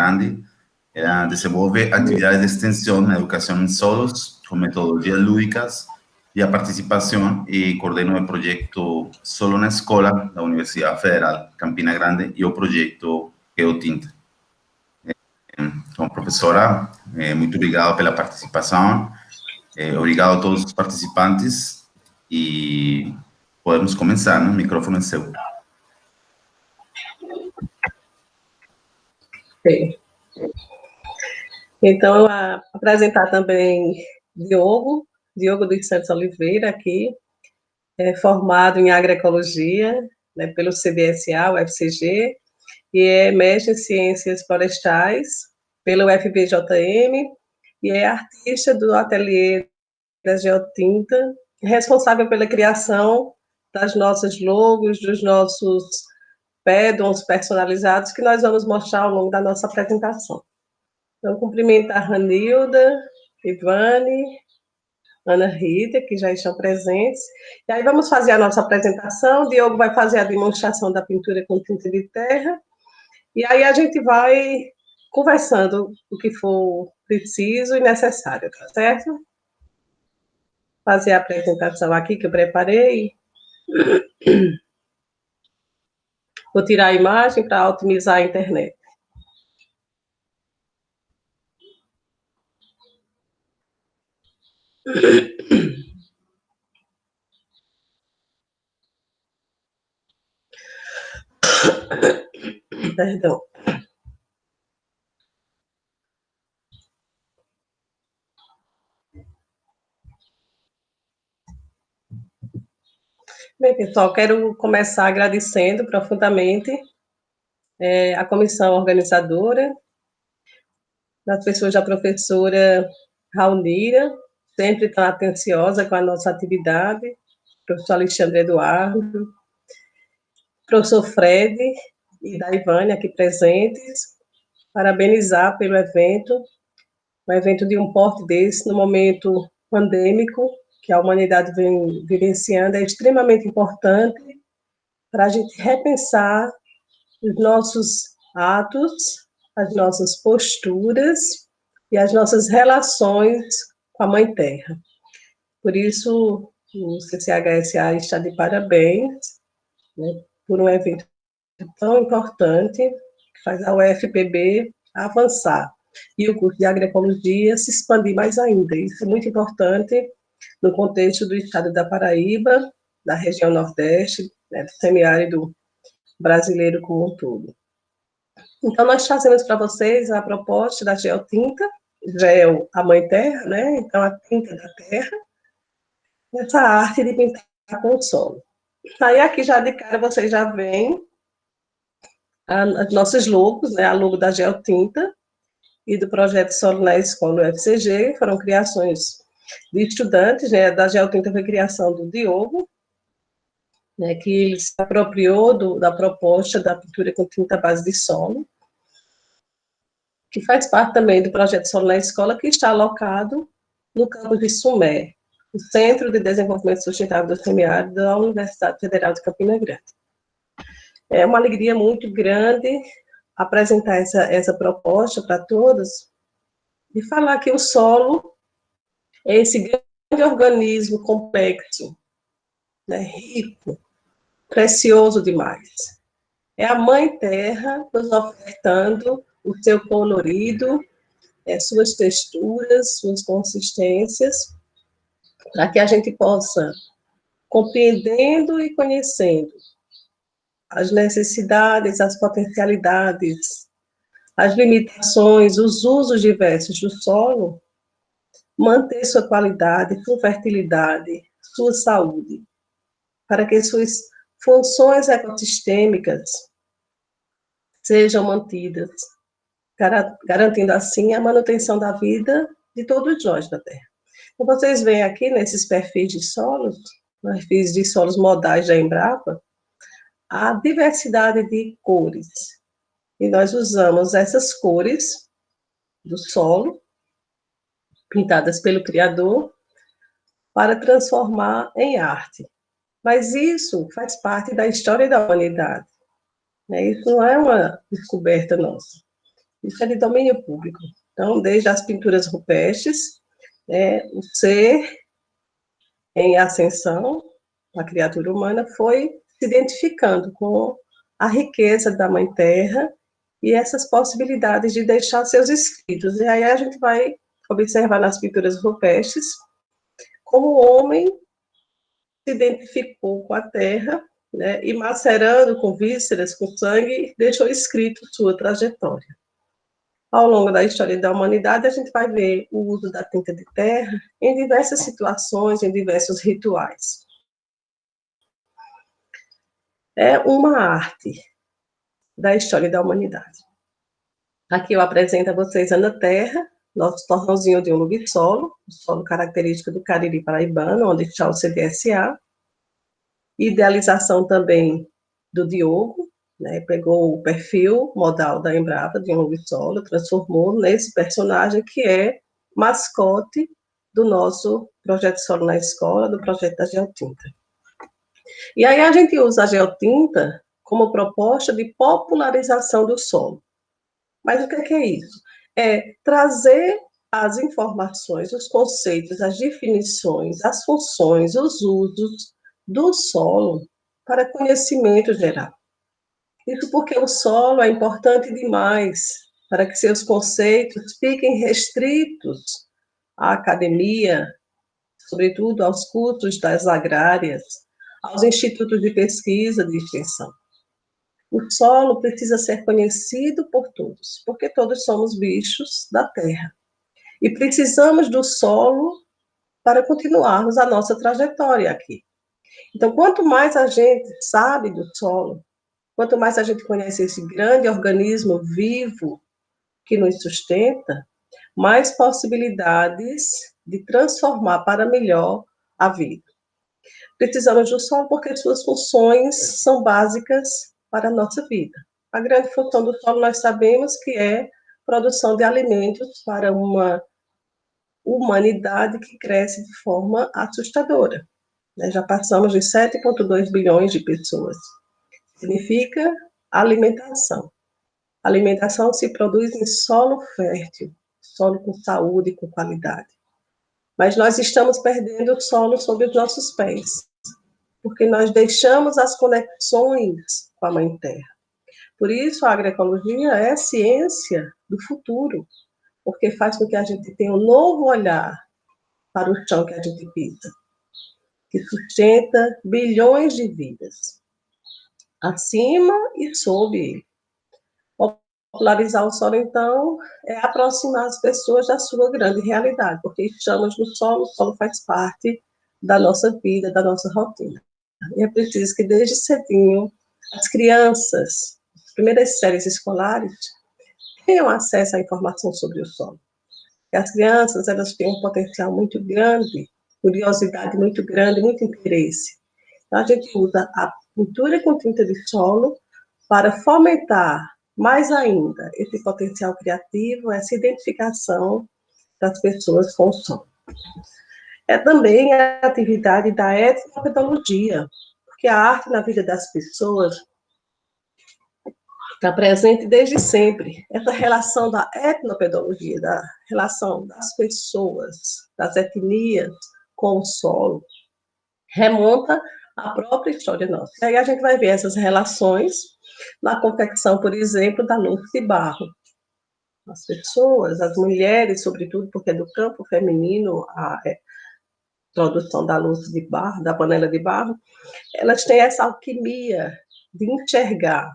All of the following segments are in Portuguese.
Grande. Ela desenvolve atividades de extensão na educação em solos, com metodologias lúdicas e a participação, e coordena o projeto Solo na Escola da Universidade Federal Campina Grande e o projeto Geotinta. Então, professora, muito obrigado pela participação, obrigado a todos os participantes, e podemos começar, né? O microfone é seu. Okay. Então, apresentar também Diogo dos Santos Oliveira, aqui, formado em agroecologia, né, pelo CBSA, UFCG, e é mestre em ciências florestais pelo UFBJM, e é artista do ateliê da Geotinta, responsável pela criação das nossas logos, dos nossos paddons personalizados, que nós vamos mostrar ao longo da nossa apresentação. Então, cumprimento a Ranilda, Ivane, Ana Rita, que já estão presentes. E aí vamos fazer a nossa apresentação, o Diogo vai fazer a demonstração da pintura com tinta de terra, e aí a gente vai conversando o que for preciso e necessário, tá certo? Fazer a apresentação aqui que eu preparei. Vou tirar a imagem para otimizar a internet. Perdão. Bem, pessoal, quero começar agradecendo profundamente a comissão organizadora, nas pessoas da professora Raunira, sempre tão atenciosa com a nossa atividade, professor Alexandre Eduardo, professor Fred e da Ivane aqui presentes, parabenizar pelo evento, um evento de um porte desse, no momento pandêmico, que a humanidade vem vivenciando, é extremamente importante para a gente repensar os nossos atos, as nossas posturas e as nossas relações com a Mãe Terra. Por isso, o CCHSA está de parabéns, né, por um evento tão importante, que faz a UFPB avançar, e o curso de agroecologia se expandir mais ainda. Isso é muito importante no contexto do estado da Paraíba, da região Nordeste, né, do semiárido brasileiro como um todo. Então, nós trazemos para vocês a proposta da Geotinta, Geo, a Mãe Terra, né? Então, a tinta da terra, essa arte de pintar com o solo. Aí, aqui já de cara, vocês já veem as nossas logos, né? A logo da Geotinta e do projeto Solo na Escola UFCG, foram criações de estudantes, né? Da Geotinta foi criação do Diogo, né, que ele se apropriou da proposta da pintura com tinta à base de solo, que faz parte também do projeto Solo na Escola, que está alocado no campus de Sumé, o Centro de Desenvolvimento Sustentável do Semiárido da Universidade Federal de Campina Grande. É uma alegria muito grande apresentar essa proposta para todos e falar que o solo é esse grande organismo complexo, né, rico, precioso demais. É a Mãe Terra nos ofertando o seu colorido, suas texturas, suas consistências, para que a gente possa, compreendendo e conhecendo as necessidades, as potencialidades, as limitações, os usos diversos do solo, manter sua qualidade, sua fertilidade, sua saúde, para que suas funções ecossistêmicas sejam mantidas, garantindo assim a manutenção da vida de todos nós na Terra. Então, vocês veem aqui nesses perfis de solos, perfis de solos modais da Embrapa, a diversidade de cores. E nós usamos essas cores do solo, pintadas pelo Criador, para transformar em arte. Mas isso faz parte da história da humanidade, né? Isso não é uma descoberta nossa. Isso é de domínio público. Então, desde as pinturas rupestres, o ser em ascensão, a criatura humana, foi se identificando com a riqueza da Mãe Terra e essas possibilidades de deixar seus escritos. E aí a gente vai observar nas pinturas rupestres como o homem se identificou com a terra, né, e macerando com vísceras, com sangue, deixou escrito sua trajetória. Ao longo da história da humanidade, a gente vai ver o uso da tinta de terra em diversas situações, em diversos rituais. É uma arte da história da humanidade. Aqui eu apresento a vocês Ana Terra, nosso torrãozinho de um lubissolo, o solo característico do Cariri paraibano, onde está o CDSA. Idealização também do Diogo, né, pegou o perfil modal da Embrapa, de um lubissolo, transformou nesse personagem que é mascote do nosso projeto Solo na Escola, do projeto da Geotinta. E aí a gente usa a geotinta como proposta de popularização do solo. Mas o que é isso? É trazer as informações, os conceitos, as definições, as funções, os usos do solo para conhecimento geral. Isso porque o solo é importante demais para que seus conceitos fiquem restritos à academia, sobretudo aos cursos das agrárias, aos institutos de pesquisa de extensão. O solo precisa ser conhecido por todos, porque todos somos bichos da terra. E precisamos do solo para continuarmos a nossa trajetória aqui. Então, quanto mais a gente sabe do solo, quanto mais a gente conhece esse grande organismo vivo que nos sustenta, mais possibilidades de transformar para melhor a vida. Precisamos do solo porque suas funções são básicas para a nossa vida. A grande função do solo nós sabemos que é produção de alimentos para uma humanidade que cresce de forma assustadora. Já passamos de 7,2 bilhões de pessoas. Significa alimentação. Alimentação se produz em solo fértil, solo com saúde e com qualidade. Mas nós estamos perdendo o solo sob os nossos pés, porque nós deixamos as conexões com a Mãe Terra. Por isso, a agroecologia é a ciência do futuro, porque faz com que a gente tenha um novo olhar para o chão que a gente pisa, que sustenta bilhões de vidas, acima e sob ele. Popularizar o solo, então, é aproximar as pessoas da sua grande realidade, porque estamos no solo, o solo faz parte da nossa vida, da nossa rotina. E é preciso que, desde cedinho, as crianças, as primeiras séries escolares, tenham acesso à informação sobre o solo. E as crianças, elas têm um potencial muito grande, curiosidade muito grande, muito interesse. Então, a gente usa a pintura com tinta de solo para fomentar mais ainda esse potencial criativo, essa identificação das pessoas com o solo. É também a atividade da etnopedologia, porque a arte na vida das pessoas está presente desde sempre. Essa relação da etnopedologia, da relação das pessoas, das etnias com o solo, remonta à própria história nossa. E aí a gente vai ver essas relações na confecção, por exemplo, da luz de barro. As pessoas, as mulheres, sobretudo, porque é do campo feminino a produção da luz de barro, da panela de barro, elas têm essa alquimia de enxergar,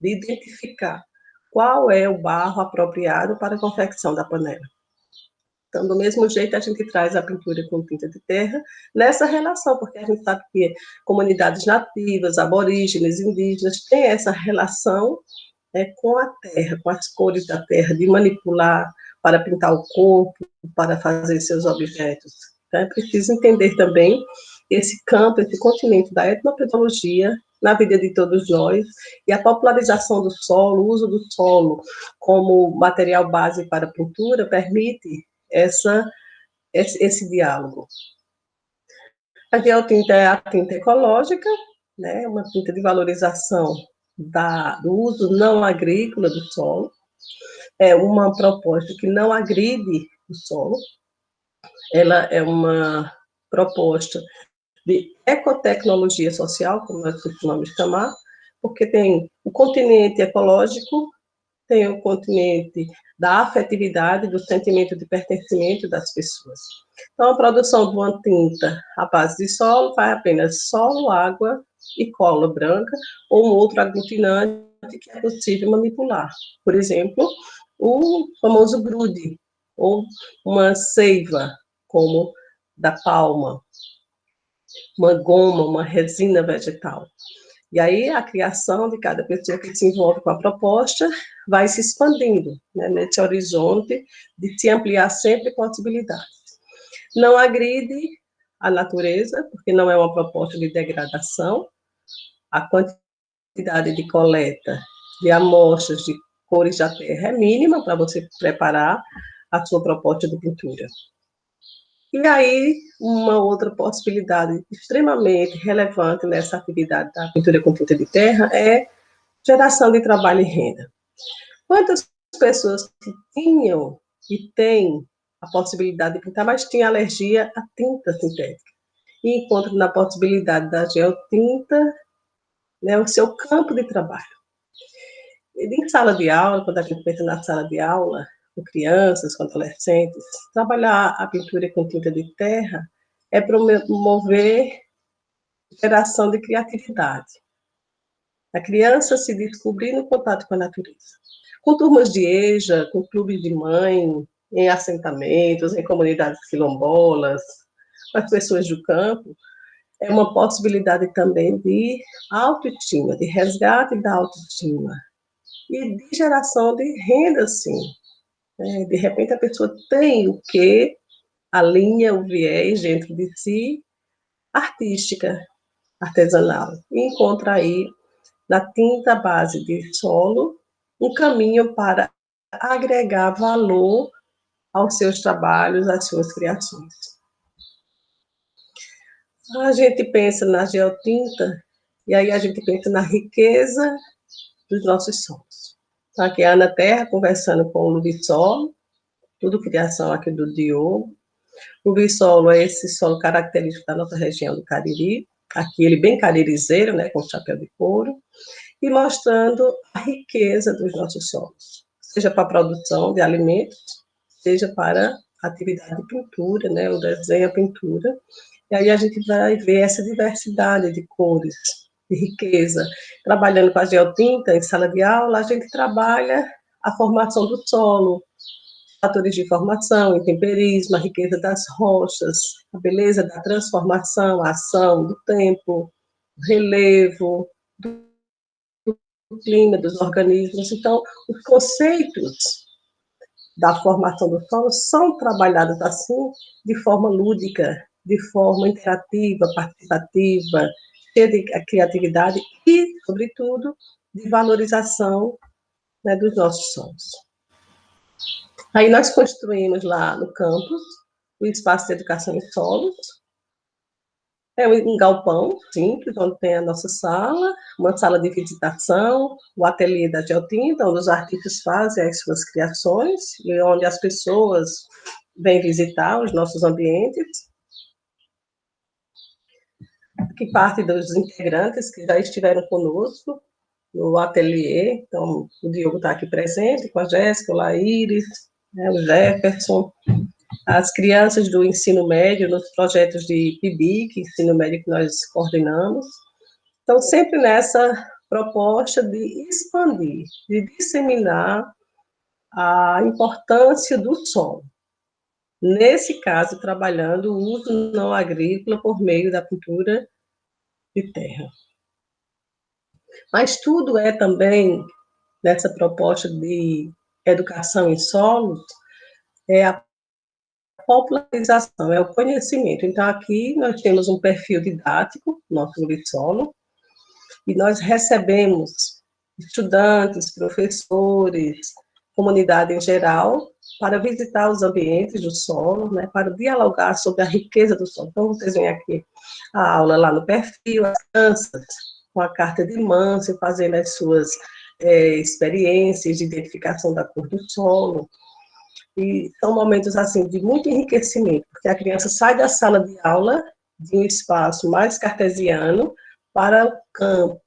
de identificar qual é o barro apropriado para a confecção da panela. Então, do mesmo jeito, a gente traz a pintura com tinta de terra nessa relação, porque a gente sabe que comunidades nativas, aborígenes, indígenas, têm essa relação com a terra, com as cores da terra, de manipular para pintar o corpo, para fazer seus objetos. Então, é preciso entender também esse campo, esse continente da etnopedologia na vida de todos nós, e a popularização do solo, o uso do solo como material base para a pintura, permite esse diálogo. A geotinta é a tinta ecológica, né, uma tinta de valorização do uso não agrícola do solo, é uma proposta que não agride o solo, ela é uma proposta de ecotecnologia social, como nós costumamos chamar, porque tem o continente ecológico, tem o continente da afetividade, do sentimento de pertencimento das pessoas. Então, a produção de uma tinta à base de solo vai apenas solo, água e cola branca, ou um outro aglutinante que é possível manipular. Por exemplo, o famoso grude, ou uma seiva, como da palma, uma goma, uma resina vegetal. E aí a criação de cada pessoa que se envolve com a proposta vai se expandindo, né, nesse horizonte de se ampliar sempre possibilidades. Não agride a natureza, porque não é uma proposta de degradação. A quantidade de coleta de amostras de cores da terra é mínima para você preparar a sua proposta de pintura. E aí, uma outra possibilidade extremamente relevante nessa atividade da pintura com tinta de terra é geração de trabalho e renda. Quantas pessoas que tinham e têm a possibilidade de pintar, mas tinham alergia à tinta sintética, e encontram na possibilidade da geotinta, né, o seu campo de trabalho. Em sala de aula, quando a gente pensa na sala de aula, com crianças, com adolescentes, trabalhar a pintura com tinta de terra é promover geração de criatividade. A criança se descobrir no contato com a natureza. Com turmas de EJA, com clubes de mãe, em assentamentos, em comunidades quilombolas, com as pessoas do campo, é uma possibilidade também de autoestima, de resgate da autoestima e de geração de renda, sim. De repente, a pessoa tem o que alinha o viés dentro de si, artística, artesanal, e encontra aí, na tinta base de solo, um caminho para agregar valor aos seus trabalhos, às suas criações. A gente pensa na geotinta, e aí a gente pensa na riqueza dos nossos solos. Então, aqui é a Ana Terra conversando com o Lubisolo, tudo criação aqui do Diogo. O Lubisolo é esse solo característico da nossa região do Cariri, aqui ele bem caririzeiro, né, com chapéu de couro, e mostrando a riqueza dos nossos solos, seja para a produção de alimentos, seja para a atividade de pintura, né, o desenho, a pintura. E aí a gente vai ver essa diversidade de cores, de riqueza. Trabalhando com a geotinta em sala de aula, a gente trabalha a formação do solo, fatores de formação, intemperismo, a riqueza das rochas, a beleza da transformação, a ação do tempo, o relevo, do clima, dos organismos. Então, os conceitos da formação do solo são trabalhados assim, de forma lúdica, de forma interativa, participativa, cheia de criatividade e, sobretudo, de valorização, né, dos nossos solos. Aí nós construímos lá no campus o espaço de educação em solos. É um galpão simples, onde tem a nossa sala, uma sala de visitação, o ateliê da geotinta, onde os artistas fazem as suas criações, e onde as pessoas vêm visitar os nossos ambientes. Que parte dos integrantes que já estiveram conosco no ateliê, então o Diogo está aqui presente, com a Jéssica, o Laíris, né, o Jefferson, as crianças do ensino médio, nos projetos de PIBIC, ensino médio que nós coordenamos. Então, sempre nessa proposta de expandir, de disseminar a importância do solo. Nesse caso, trabalhando o uso não agrícola por meio da pintura de terra. Mas tudo é também, nessa proposta de educação em solos, é a popularização, é o conhecimento. Então, aqui nós temos um perfil didático, nosso Lubisolo, e nós recebemos estudantes, professores, comunidade em geral, para visitar os ambientes do solo, né, para dialogar sobre a riqueza do solo. Então, vocês veem aqui a aula lá no perfil, as crianças com a carta de Manso, fazendo as suas experiências de identificação da cor do solo, e são momentos, assim, de muito enriquecimento, porque a criança sai da sala de aula de um espaço mais cartesiano para o campo,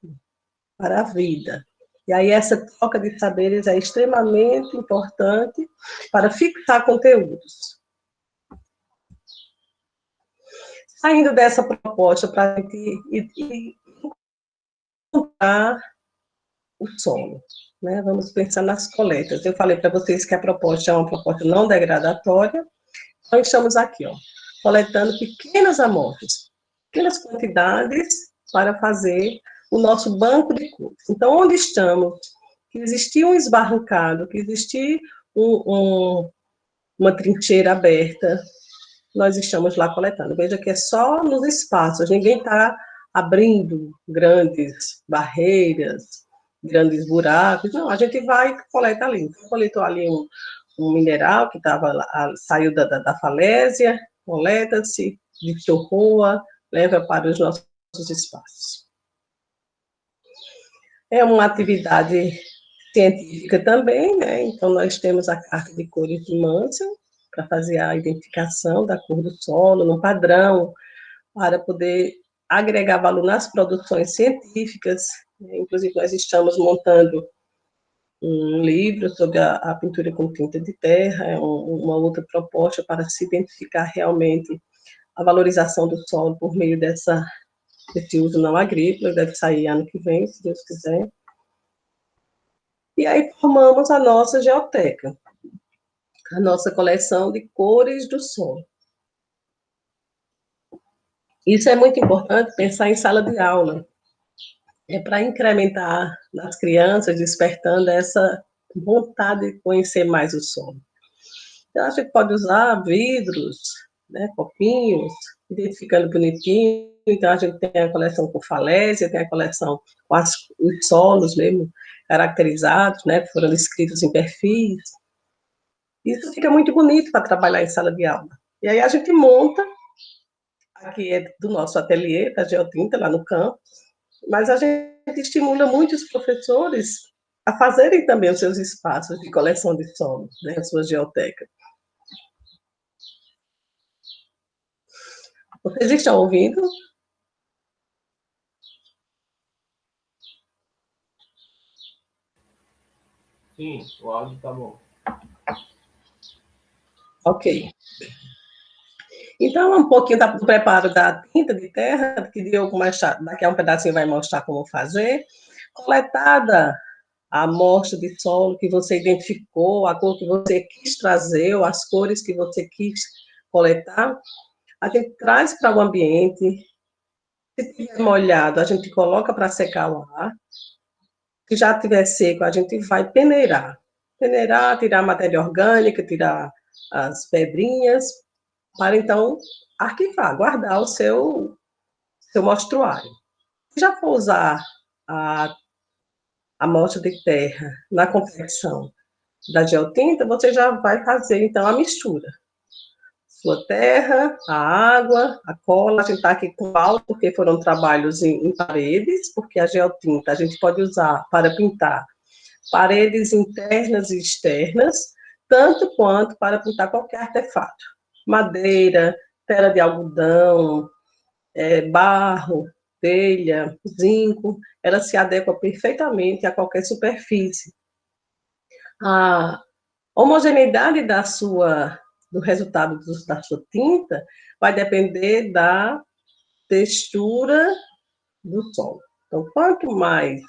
para a vida. E aí essa troca de saberes é extremamente importante para fixar conteúdos. Saindo dessa proposta para a gente encontrar o solo, né? Vamos pensar nas coletas. Eu falei para vocês que a proposta é uma proposta não degradatória, então estamos aqui, ó, coletando pequenas amostras, pequenas quantidades para fazer o nosso banco de cores. Então, onde estamos? Que existia um esbarrancado, que existia uma trincheira aberta, nós estamos lá coletando. Veja que é só nos espaços, ninguém está abrindo grandes barreiras, grandes buracos, não, a gente vai e coleta ali. Então, coletou ali um mineral que saiu da falésia, coleta-se, diftorroa, leva para os nossos espaços. É uma atividade científica também, né? Então, nós temos a carta de cores de Mansell, para fazer a identificação da cor do solo, no padrão, para poder agregar valor nas produções científicas. Inclusive, nós estamos montando um livro sobre a pintura com tinta de terra, é uma outra proposta para se identificar realmente a valorização do solo por meio desse uso não agrícola, deve sair ano que vem, se Deus quiser. E aí formamos a nossa geoteca, a nossa coleção de cores do solo. Isso é muito importante pensar em sala de aula, para incrementar nas crianças, despertando essa vontade de conhecer mais o solo. Então, a gente pode usar vidros, né, copinhos, identificando bonitinho. Então, a gente tem a coleção com falésia, tem a coleção com os solos mesmo caracterizados, né, que foram escritos em perfis. Isso fica muito bonito para trabalhar em sala de aula. E aí a gente monta, aqui é do nosso ateliê, da Geotinta, lá no campo, mas a gente estimula muitos professores a fazerem também os seus espaços de coleção de solos, né, a sua geoteca. Vocês estão ouvindo? Sim, o áudio está bom. Ok. Então, um pouquinho do preparo da tinta de terra, que Diogo daqui a um pedacinho vai mostrar como fazer. Coletada a amostra de solo que você identificou, a cor que você quis trazer, ou as cores que você quis coletar, a gente traz para o ambiente. Se estiver molhado, a gente coloca para secar o ar. Se já estiver seco, a gente vai peneirar. Peneirar, tirar a matéria orgânica, tirar as pedrinhas, para então arquivar, guardar o seu mostruário. Se já for usar a amostra de terra na confecção da geotinta, você já vai fazer, então, a mistura. Sua terra, a água, a cola, a gente está aqui com aula, porque foram trabalhos em paredes, porque a geotinta a gente pode usar para pintar paredes internas e externas, tanto quanto para pintar qualquer artefato. Madeira, tela de algodão, barro, telha, zinco, ela se adequa perfeitamente a qualquer superfície. A homogeneidade do resultado da sua tinta vai depender da textura do solo. Então, quanto mais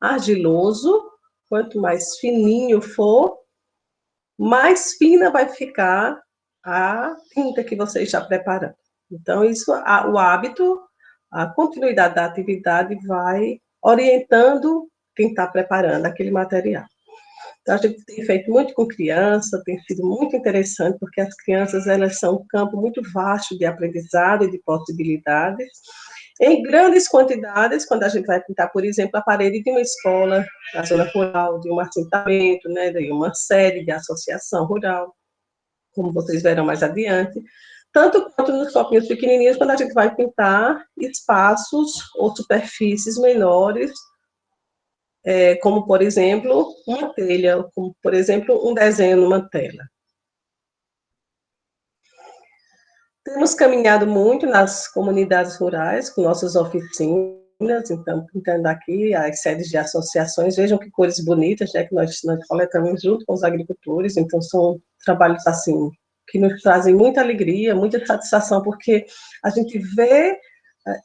argiloso, quanto mais fininho for, mais fina vai ficar a tinta que você está preparando. Então, isso, o hábito, a continuidade da atividade vai orientando quem está preparando aquele material. Então, a gente tem feito muito com criança, tem sido muito interessante, porque as crianças, elas são um campo muito vasto de aprendizado e de possibilidades, em grandes quantidades, quando a gente vai pintar, por exemplo, a parede de uma escola, na zona rural, de um assentamento, né, de uma sede de associação rural, como vocês verão mais adiante, tanto quanto nos copinhos pequenininhos, quando a gente vai pintar espaços ou superfícies menores, como, por exemplo, uma telha, como, por exemplo, um desenho numa tela. Temos caminhado muito nas comunidades rurais, com nossas oficinas, então, pintando aqui as sedes de associações, vejam que cores bonitas, né, que nós coletamos junto com os agricultores, então são trabalhos, assim, que nos trazem muita alegria, muita satisfação, porque a gente vê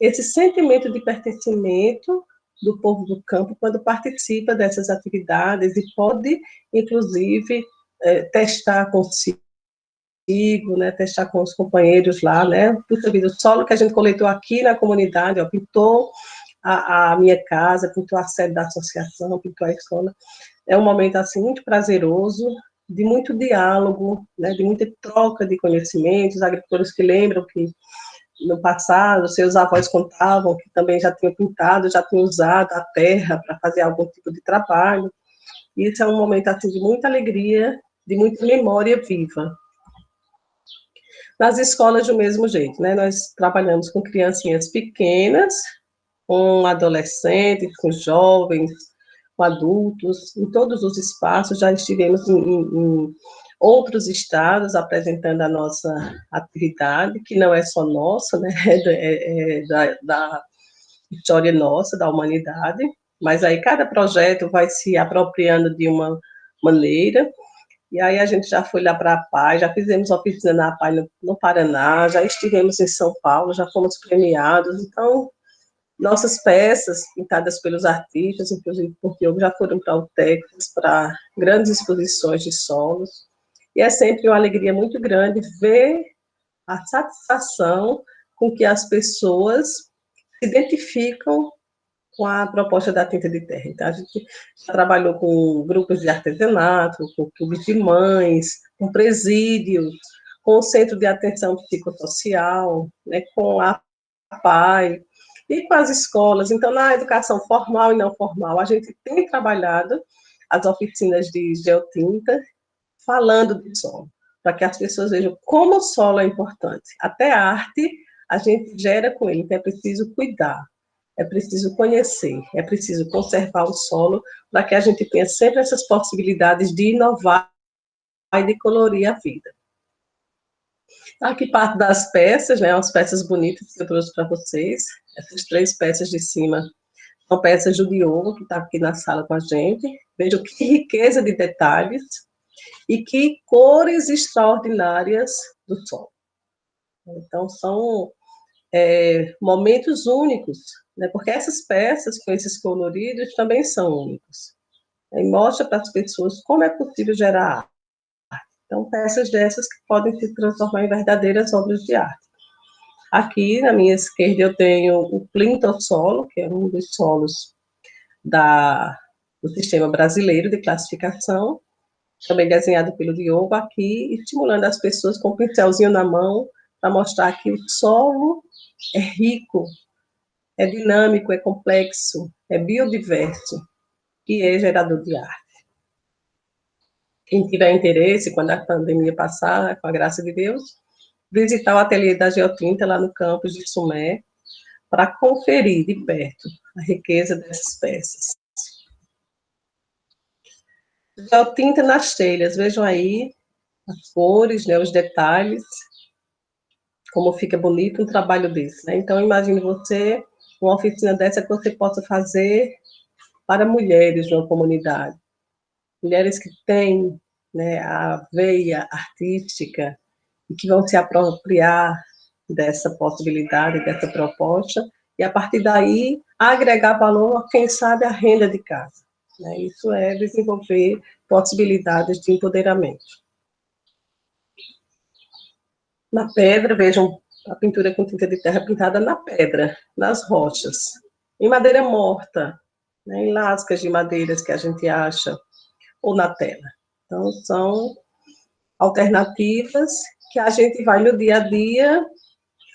esse sentimento de pertencimento do povo do campo quando participa dessas atividades e pode, inclusive, testar consigo, né, testar com os companheiros lá, né, puxa vida, o solo que a gente coletou aqui na comunidade, ó, pintou a minha casa, pintou a sede da associação, pintou a escola, é um momento, assim, muito prazeroso, de muito diálogo, né, de muita troca de conhecimentos, agricultores que lembram que no passado, seus avós contavam que também já tinham pintado, já tinham usado a terra para fazer algum tipo de trabalho, e isso é um momento, assim, de muita alegria, de muita memória viva. Nas escolas, do mesmo jeito, né? Nós trabalhamos com criancinhas pequenas, com adolescentes, com jovens, com adultos, em todos os espaços, já estivemos em outros estados apresentando a nossa atividade, que não é só nossa, né? É da história nossa, da humanidade, mas aí cada projeto vai se apropriando de uma maneira. E aí a gente já foi lá para a PAI, já fizemos oficina na PAI no Paraná, já estivemos em São Paulo, já fomos premiados. Então, nossas peças, pintadas pelos artistas, inclusive por Diogo, já foram para o Texas, para grandes exposições de solos. E é sempre uma alegria muito grande ver a satisfação com que as pessoas se identificam com a proposta da tinta de terra. Então, a gente já trabalhou com grupos de artesanato, com clubes de mães, com presídios, com o Centro de Atenção Psicossocial, né, com a PAI, e com as escolas. Então, na educação formal e não formal, a gente tem trabalhado as oficinas de geotinta, falando do solo, para que as pessoas vejam como o solo é importante. Até a arte, a gente gera com ele, então é preciso cuidar. É preciso conhecer, é preciso conservar o solo para que a gente tenha sempre essas possibilidades de inovar e de colorir a vida. Aqui parte das peças, né, umas peças bonitas que eu trouxe para vocês. Essas 3 peças de cima são peças do Diogo, que está aqui na sala com a gente. Vejam que riqueza de detalhes e que cores extraordinárias do sol. Então, são momentos únicos, né? Porque essas peças com esses coloridos também são únicos. E mostra para as pessoas como é possível gerar arte. Então, peças dessas que podem se transformar em verdadeiras obras de arte. Aqui, na minha esquerda, eu tenho o Plinton Solo, que é um dos solos do Sistema Brasileiro de Classificação, também desenhado pelo Diogo, aqui, estimulando as pessoas com um pincelzinho na mão, para mostrar que o solo é rico, é dinâmico, é complexo, é biodiverso e é gerador de arte. Quem tiver interesse, quando a pandemia passar, com a graça de Deus, visitar o ateliê da Geotinta lá no campus de Sumé, para conferir de perto a riqueza dessas peças. Geotinta nas telhas, vejam aí as cores, né, os detalhes, como fica bonito um trabalho desse, né? Então, imagine você, uma oficina dessa que você possa fazer para mulheres de uma comunidade. Mulheres que têm, né, a veia artística e que vão se apropriar dessa possibilidade, dessa proposta, e a partir daí agregar valor, quem sabe, a renda de casa. Né? Isso é desenvolver possibilidades de empoderamento. Na pedra, vejam a pintura com tinta de terra pintada na pedra, nas rochas, em madeira morta, né, em lascas de madeiras que a gente acha, ou na tela. Então, são alternativas que a gente vai no dia a dia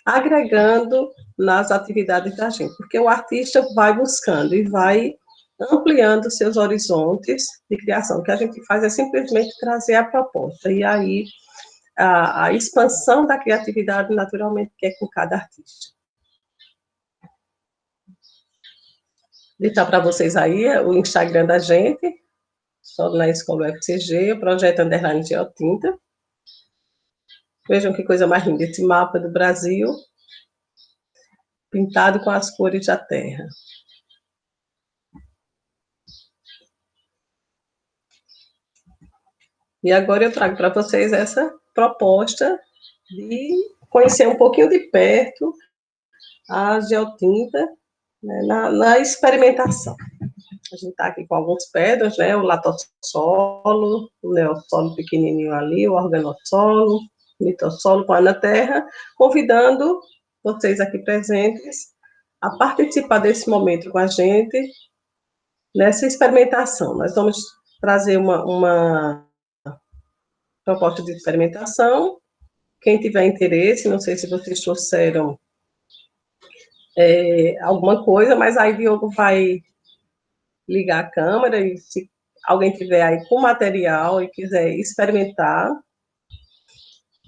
agregando nas atividades da gente, porque o artista vai buscando e vai ampliando seus horizontes de criação. O que a gente faz é simplesmente trazer a proposta, e aí a expansão da criatividade, naturalmente, que é com cada artista. deixar para vocês aí o Instagram da gente, só na Escola UFCG, o Projeto Underline Geotinta. Vejam que coisa mais linda, esse mapa do Brasil, pintado com as cores da terra. E agora eu trago para vocês essa proposta de conhecer um pouquinho de perto a geotinta, né, na experimentação. A gente está aqui com alguns pedras, né, o latossolo, o neossolo pequenininho ali, o organossolo, o litossolo com a terra, convidando vocês aqui presentes a participar desse momento com a gente, nessa experimentação. Nós vamos trazer uma proposta de experimentação. Quem tiver interesse, não sei se vocês trouxeram alguma coisa, mas aí Diogo vai ligar a câmera e se alguém tiver aí com material e quiser experimentar,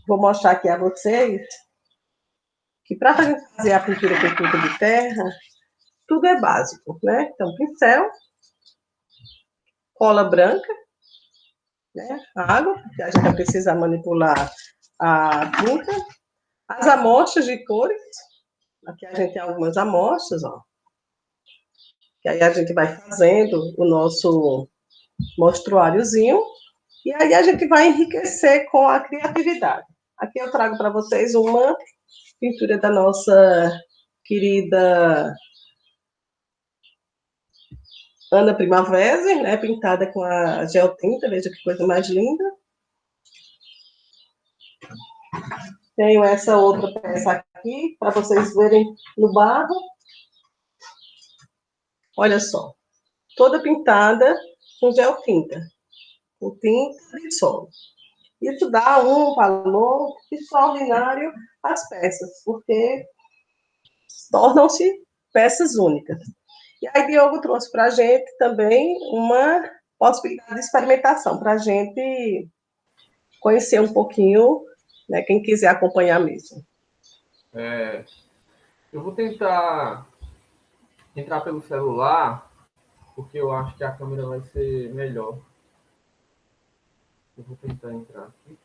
vou mostrar aqui a vocês que para fazer a pintura com tinta de terra, tudo é básico, né? Então, pincel, cola branca, né? Água, porque a gente vai precisar manipular a tinta, as amostras de cores, aqui a gente tem algumas amostras, ó, que aí a gente vai fazendo o nosso mostruáriozinho, e aí a gente vai enriquecer com a criatividade. Aqui eu trago para vocês uma pintura da nossa querida Ana Primavera, né, pintada com a geotinta, veja que coisa mais linda. Tenho essa outra peça aqui, para vocês verem no barro. Olha só, toda pintada com geotinta, com tinta de solo. Isso dá um valor extraordinário às peças, porque tornam-se peças únicas. E aí, Diogo trouxe para a gente também uma possibilidade de experimentação, para a gente conhecer um pouquinho, né, quem quiser acompanhar mesmo. Eu vou tentar entrar pelo celular, porque eu acho que a câmera vai ser melhor. Eu vou tentar entrar aqui.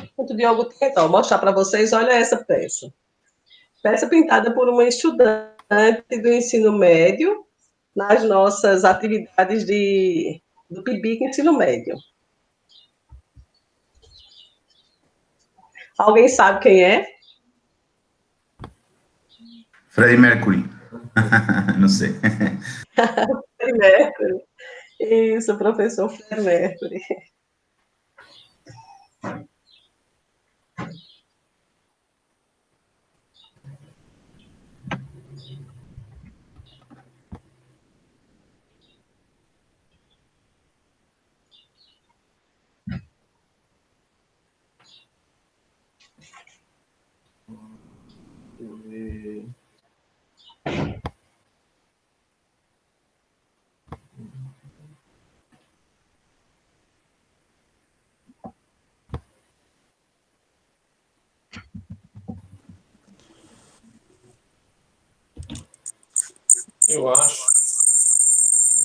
Enquanto o Diogo tenta mostrar para vocês, olha essa peça. Peça pintada por uma estudante do ensino médio, nas nossas atividades do PIBIC Ensino Médio. Alguém sabe quem é? Freddie Mercury. Não sei. Freddie Mercury. Isso, professor Freddie Mercury. Deixa eu ver. Eu acho.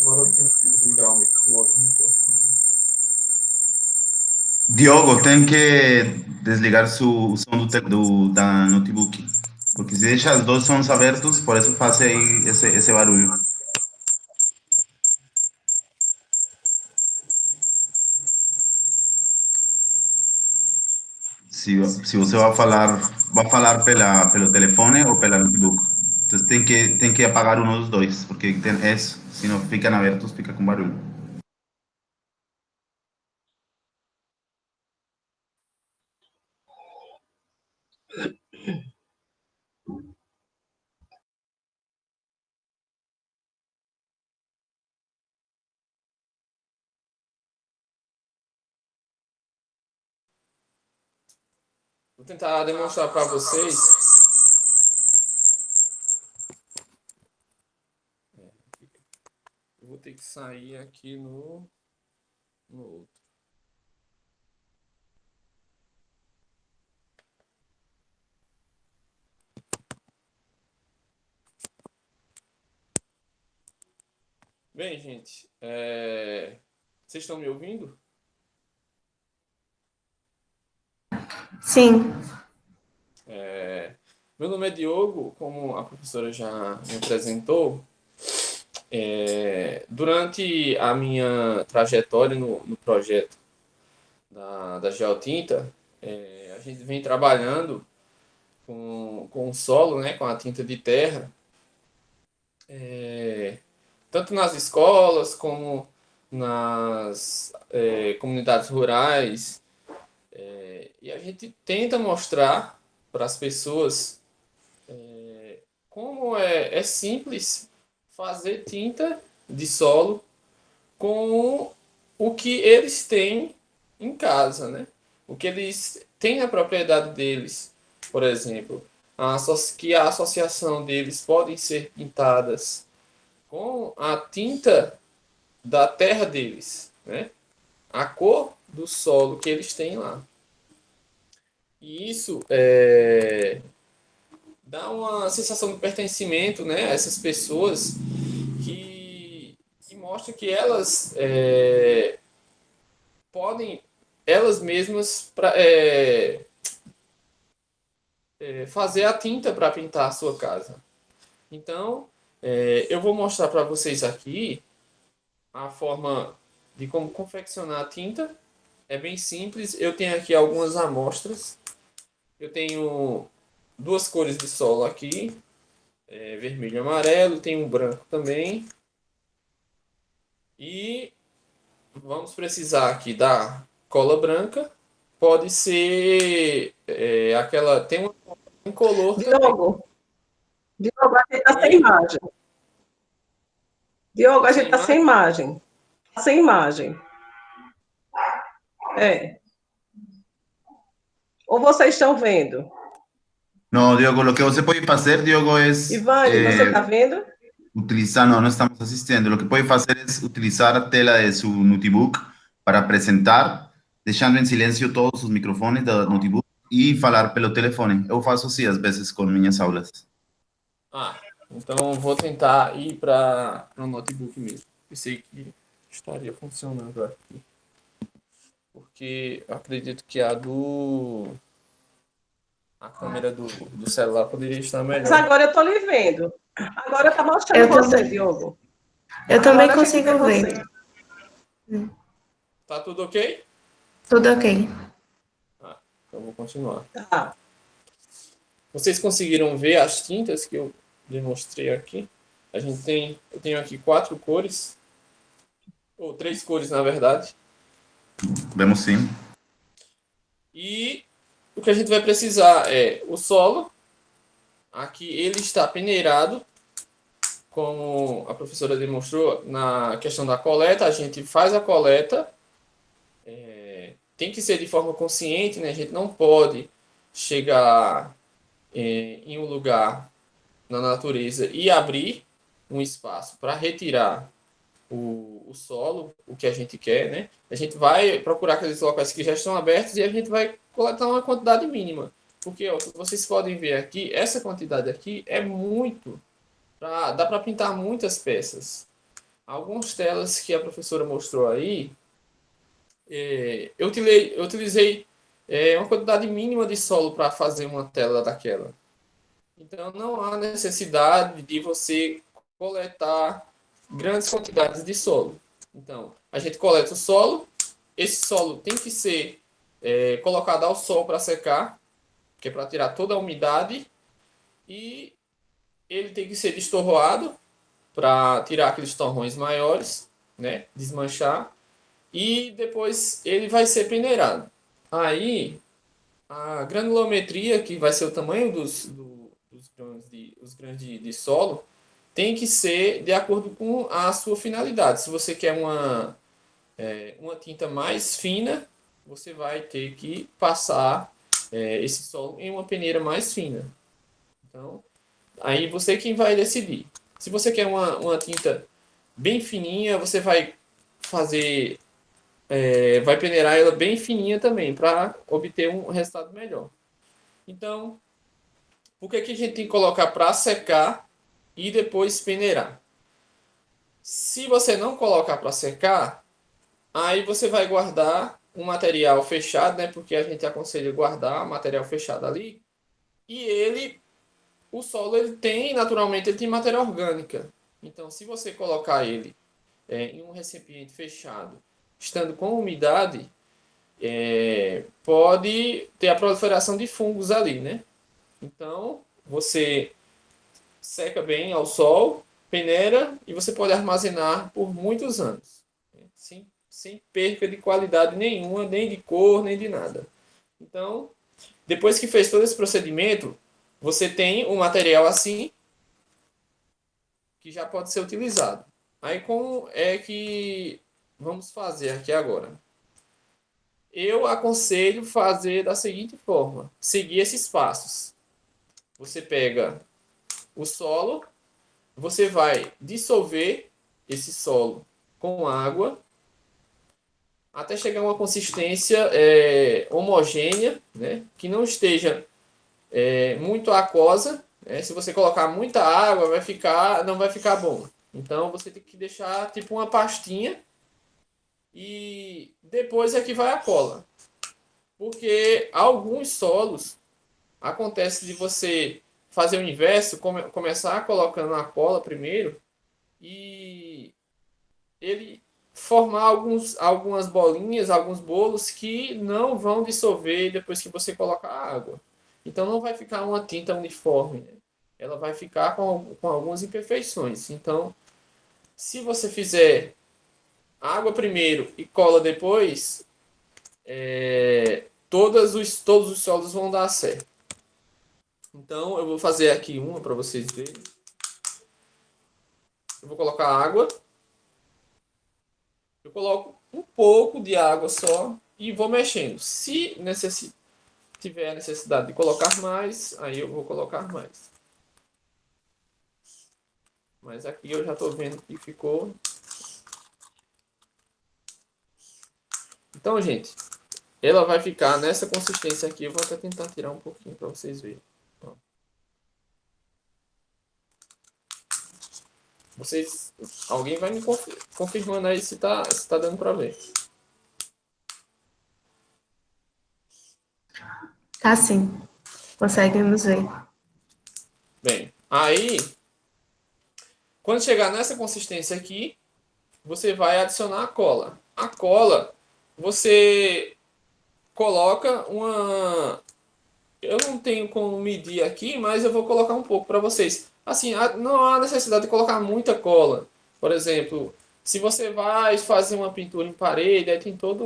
Agora eu tenho que desligar o outro microfone. Diogo, tem que desligar o som da notebook. Porque se deixa os dois sons abertos, por isso faz aí esse barulho. Se você vai falar pelo telefone ou pela notebook. Então tem que apagar um dos dois, porque se não ficam abertos, fica com barulho. Vou tentar demonstrar para vocês. Eu vou ter que sair aqui no outro. Bem, gente, vocês estão me ouvindo? Sim. Meu nome é Diogo, como a professora já me apresentou. Durante a minha trajetória no projeto da Geotinta, a gente vem trabalhando com o solo, né, com a tinta de terra, tanto nas escolas como nas comunidades rurais. E a gente tenta mostrar para as pessoas como é simples fazer tinta de solo com o que eles têm em casa, né? O que eles têm na propriedade deles, por exemplo, que a associação deles podem ser pintadas com a tinta da terra deles, né? A cor do solo que eles têm lá. E isso dá uma sensação de pertencimento, né, a essas pessoas que mostra que elas podem, elas mesmas, fazer a tinta para pintar a sua casa. Então, eu vou mostrar para vocês aqui a forma de como confeccionar a tinta. É bem simples. Eu tenho aqui algumas amostras. Eu tenho duas cores de solo aqui, vermelho e amarelo. Tem um branco também. E vamos precisar aqui da cola branca. Pode ser aquela. Tem um incolor também. Diogo, a gente está sem imagem. Diogo, a gente está sem imagem. Sem imagem. Ou vocês estão vendo? No, Diogo, lo que você pode fazer, Diogo, es Ivane, você está vendo? utilizar, no estamos asistiendo. Lo que puede hacer es utilizar la tela de su notebook para presentar, deixando em silêncio todos os microfones do notebook e falar pelo telefone. Eu faço assim às vezes com minhas aulas. Então vou tentar ir para o notebook mesmo. Pensei que estaria funcionando aqui. Porque acredito que a câmera do celular poderia estar melhor. Mas agora eu estou lhe vendo. Agora está mostrando você, Diogo. Eu também consigo ver. Tá tudo ok? Tudo ok. Então vou continuar. Tá. Vocês conseguiram ver as tintas que eu demonstrei aqui? Eu tenho aqui 4 cores, ou 3 cores na verdade. Vemos sim. E o que a gente vai precisar é o solo. Aqui ele está peneirado, como a professora demonstrou na questão da coleta. A gente faz a coleta, tem que ser de forma consciente, né? A gente não pode chegar em um lugar na natureza e abrir um espaço para retirar o solo, o que a gente quer, né? A gente vai procurar aqueles locais que já estão abertos e a gente vai coletar uma quantidade mínima. Porque ó, vocês podem ver aqui, essa quantidade aqui é muito. Dá para pintar muitas peças. Algumas telas que a professora mostrou aí, eu utilizei uma quantidade mínima de solo para fazer uma tela daquela. Então não há necessidade de você coletar grandes quantidades de solo. Então, a gente coleta o solo, esse solo tem que ser colocado ao sol para secar, que é para tirar toda a umidade, e ele tem que ser destorroado para tirar aqueles torrões maiores, né, desmanchar, e depois ele vai ser peneirado. Aí, a granulometria, que vai ser o tamanho dos grãos de solo, tem que ser de acordo com a sua finalidade. Se você quer uma tinta mais fina, você vai ter que passar esse solo em uma peneira mais fina. Então, aí você quem vai decidir. Se você quer uma tinta bem fininha, você vai fazer, vai peneirar ela bem fininha também, para obter um resultado melhor. Então, por que a gente tem que colocar para secar e depois peneirar? Se você não colocar para secar, aí você vai guardar um material fechado, né? Porque a gente aconselha guardar material fechado ali. E o solo, ele tem, naturalmente, ele tem matéria orgânica. Então, se você colocar ele em um recipiente fechado, estando com umidade, pode ter a proliferação de fungos ali, né? Então, você seca bem ao sol, peneira e você pode armazenar por muitos anos, né? Sem perca de qualidade nenhuma, nem de cor, nem de nada. Então, depois que fez todo esse procedimento, você tem um material assim que já pode ser utilizado. Aí como é que vamos fazer aqui agora? Eu aconselho fazer da seguinte forma, seguir esses passos. Você pega o solo, você vai dissolver esse solo com água até chegar a uma consistência homogênea, né? Que não esteja muito aquosa. Se você colocar muita água, não vai ficar bom. Então você tem que deixar tipo uma pastinha e depois é que vai a cola. Porque alguns solos acontece de você fazer o inverso, começar colocando a cola primeiro e ele formar algumas bolinhas, alguns bolos que não vão dissolver depois que você colocar a água. Então não vai ficar uma tinta uniforme, né? Ela vai ficar com algumas imperfeições. Então, se você fizer água primeiro e cola depois, todos os solos vão dar certo. Então, eu vou fazer aqui uma para vocês verem. Eu vou colocar água. Eu coloco um pouco de água só e vou mexendo. Se tiver a necessidade de colocar mais, aí eu vou colocar mais. Mas aqui eu já estou vendo que ficou. Então, gente, ela vai ficar nessa consistência aqui. Eu vou até tentar tirar um pouquinho para vocês verem. Alguém vai me confirmando aí se tá dando para ver. Tá sim. Conseguimos ver. Bem, aí, quando chegar nessa consistência aqui, você vai adicionar a cola. A cola, você coloca uma... Eu não tenho como medir aqui, mas eu vou colocar um pouco para vocês. Assim, não há necessidade de colocar muita cola. Por exemplo, se você vai fazer uma pintura em parede, aí tem toda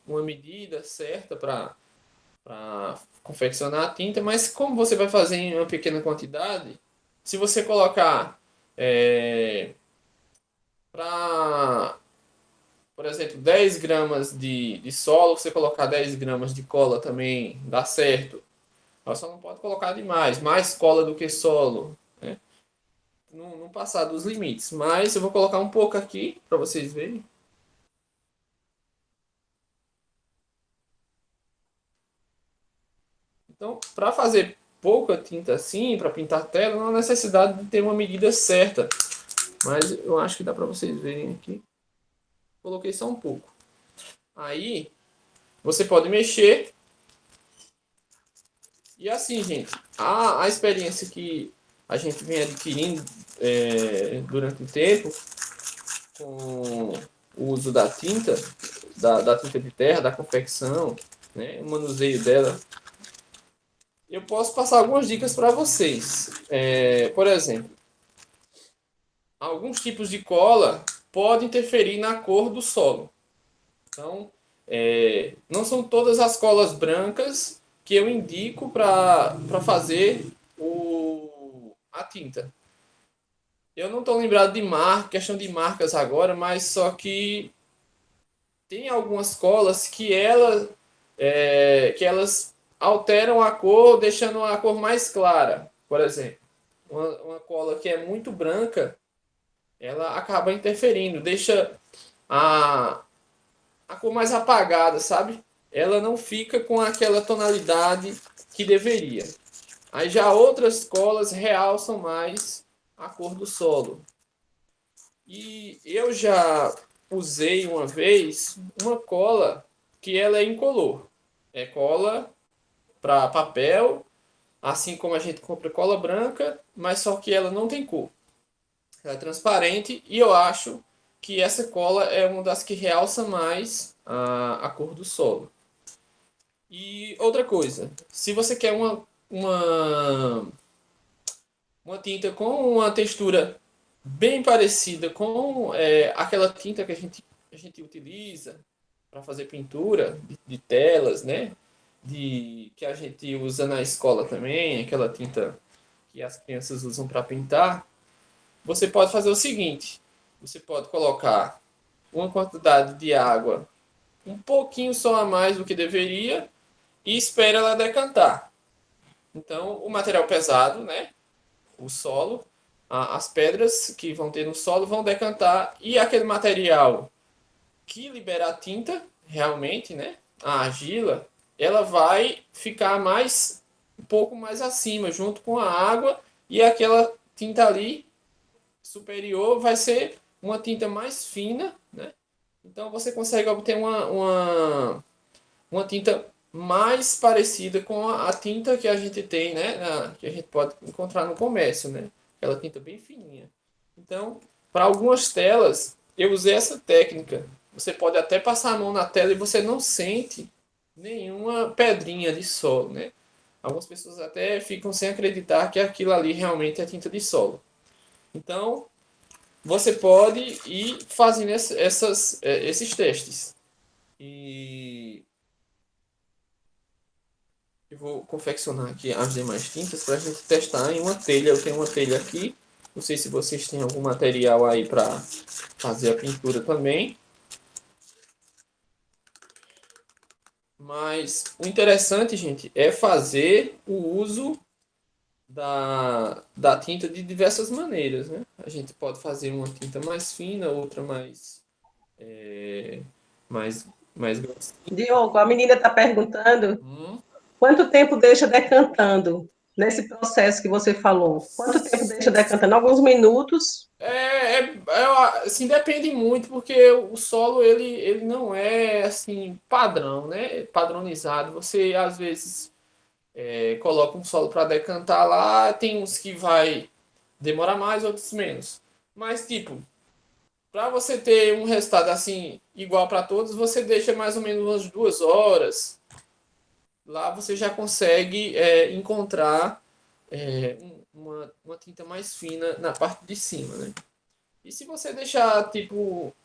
uma medida certa para confeccionar a tinta, mas como você vai fazer em uma pequena quantidade, se você colocar por exemplo, 10 gramas de solo, você colocar 10 gramas de cola também dá certo. Mas só não pode colocar demais, mais cola do que solo, né? Não passar dos limites. Mas eu vou colocar um pouco aqui para vocês verem. Então, para fazer pouca tinta assim, para pintar a tela, não há necessidade de ter uma medida certa. Mas eu acho que dá para vocês verem aqui. Coloquei só um pouco. Aí, você pode mexer. E assim, gente, a experiência que a gente vem adquirindo durante o tempo com o uso da tinta, da tinta de terra, da confecção, né, o manuseio dela, eu posso passar algumas dicas para vocês. Por exemplo, alguns tipos de cola podem interferir na cor do solo. Então, não são todas as colas brancas que eu indico para fazer a tinta. Eu não estou lembrado de questão de marcas agora, mas só que tem algumas colas que elas alteram a cor, deixando a cor mais clara. Por exemplo, uma cola que é muito branca, ela acaba interferindo, deixa a cor mais apagada, sabe? Ela não fica com aquela tonalidade que deveria. Aí já outras colas realçam mais a cor do solo. E eu já usei uma vez uma cola que ela é incolor. É cola para papel, assim como a gente compra cola branca, mas só que ela não tem cor. Ela é transparente e eu acho que essa cola é uma das que realça mais a cor do solo. E outra coisa, se você quer uma tinta com uma textura bem parecida com aquela tinta que a gente utiliza para fazer pintura de telas, né? Que a gente usa na escola também, aquela tinta que as crianças usam para pintar, você pode fazer o seguinte: você pode colocar uma quantidade de água um pouquinho só a mais do que deveria e espera ela decantar. Então, o material pesado, né? O solo, as pedras que vão ter no solo vão decantar e aquele material que libera a tinta, realmente, né? A argila, ela vai ficar um pouco mais acima, junto com a água, e aquela tinta ali superior vai ser uma tinta mais fina, né? Então você consegue obter uma tinta mais parecida com a tinta que a gente tem, né? Que a gente pode encontrar no comércio, né? Aquela tinta bem fininha. Então, para algumas telas, eu usei essa técnica. Você pode até passar a mão na tela e você não sente nenhuma pedrinha de solo, né? Algumas pessoas até ficam sem acreditar que aquilo ali realmente é tinta de solo. Então, você pode ir fazendo esses testes. E eu vou confeccionar aqui as demais tintas para a gente testar em uma telha. Eu tenho uma telha aqui. Não sei se vocês têm algum material aí para fazer a pintura também. Mas o interessante, gente, é fazer o uso da tinta de diversas maneiras, né? A gente pode fazer uma tinta mais fina, outra mais grossa. Diogo, a menina está perguntando Hum. quanto tempo deixa decantando nesse processo que você falou? Quanto tempo deixa decantando? Alguns minutos? Assim, depende muito, porque o solo ele não é assim padrão, né? Padronizado. Você às vezes coloca um solo para decantar lá, tem uns que vai demorar mais, outros menos. Mas tipo, para você ter um resultado assim igual para todos, você deixa mais ou menos umas 2 horas. Lá você já consegue encontrar uma tinta mais fina na parte de cima, né? E se você deixar, tipo,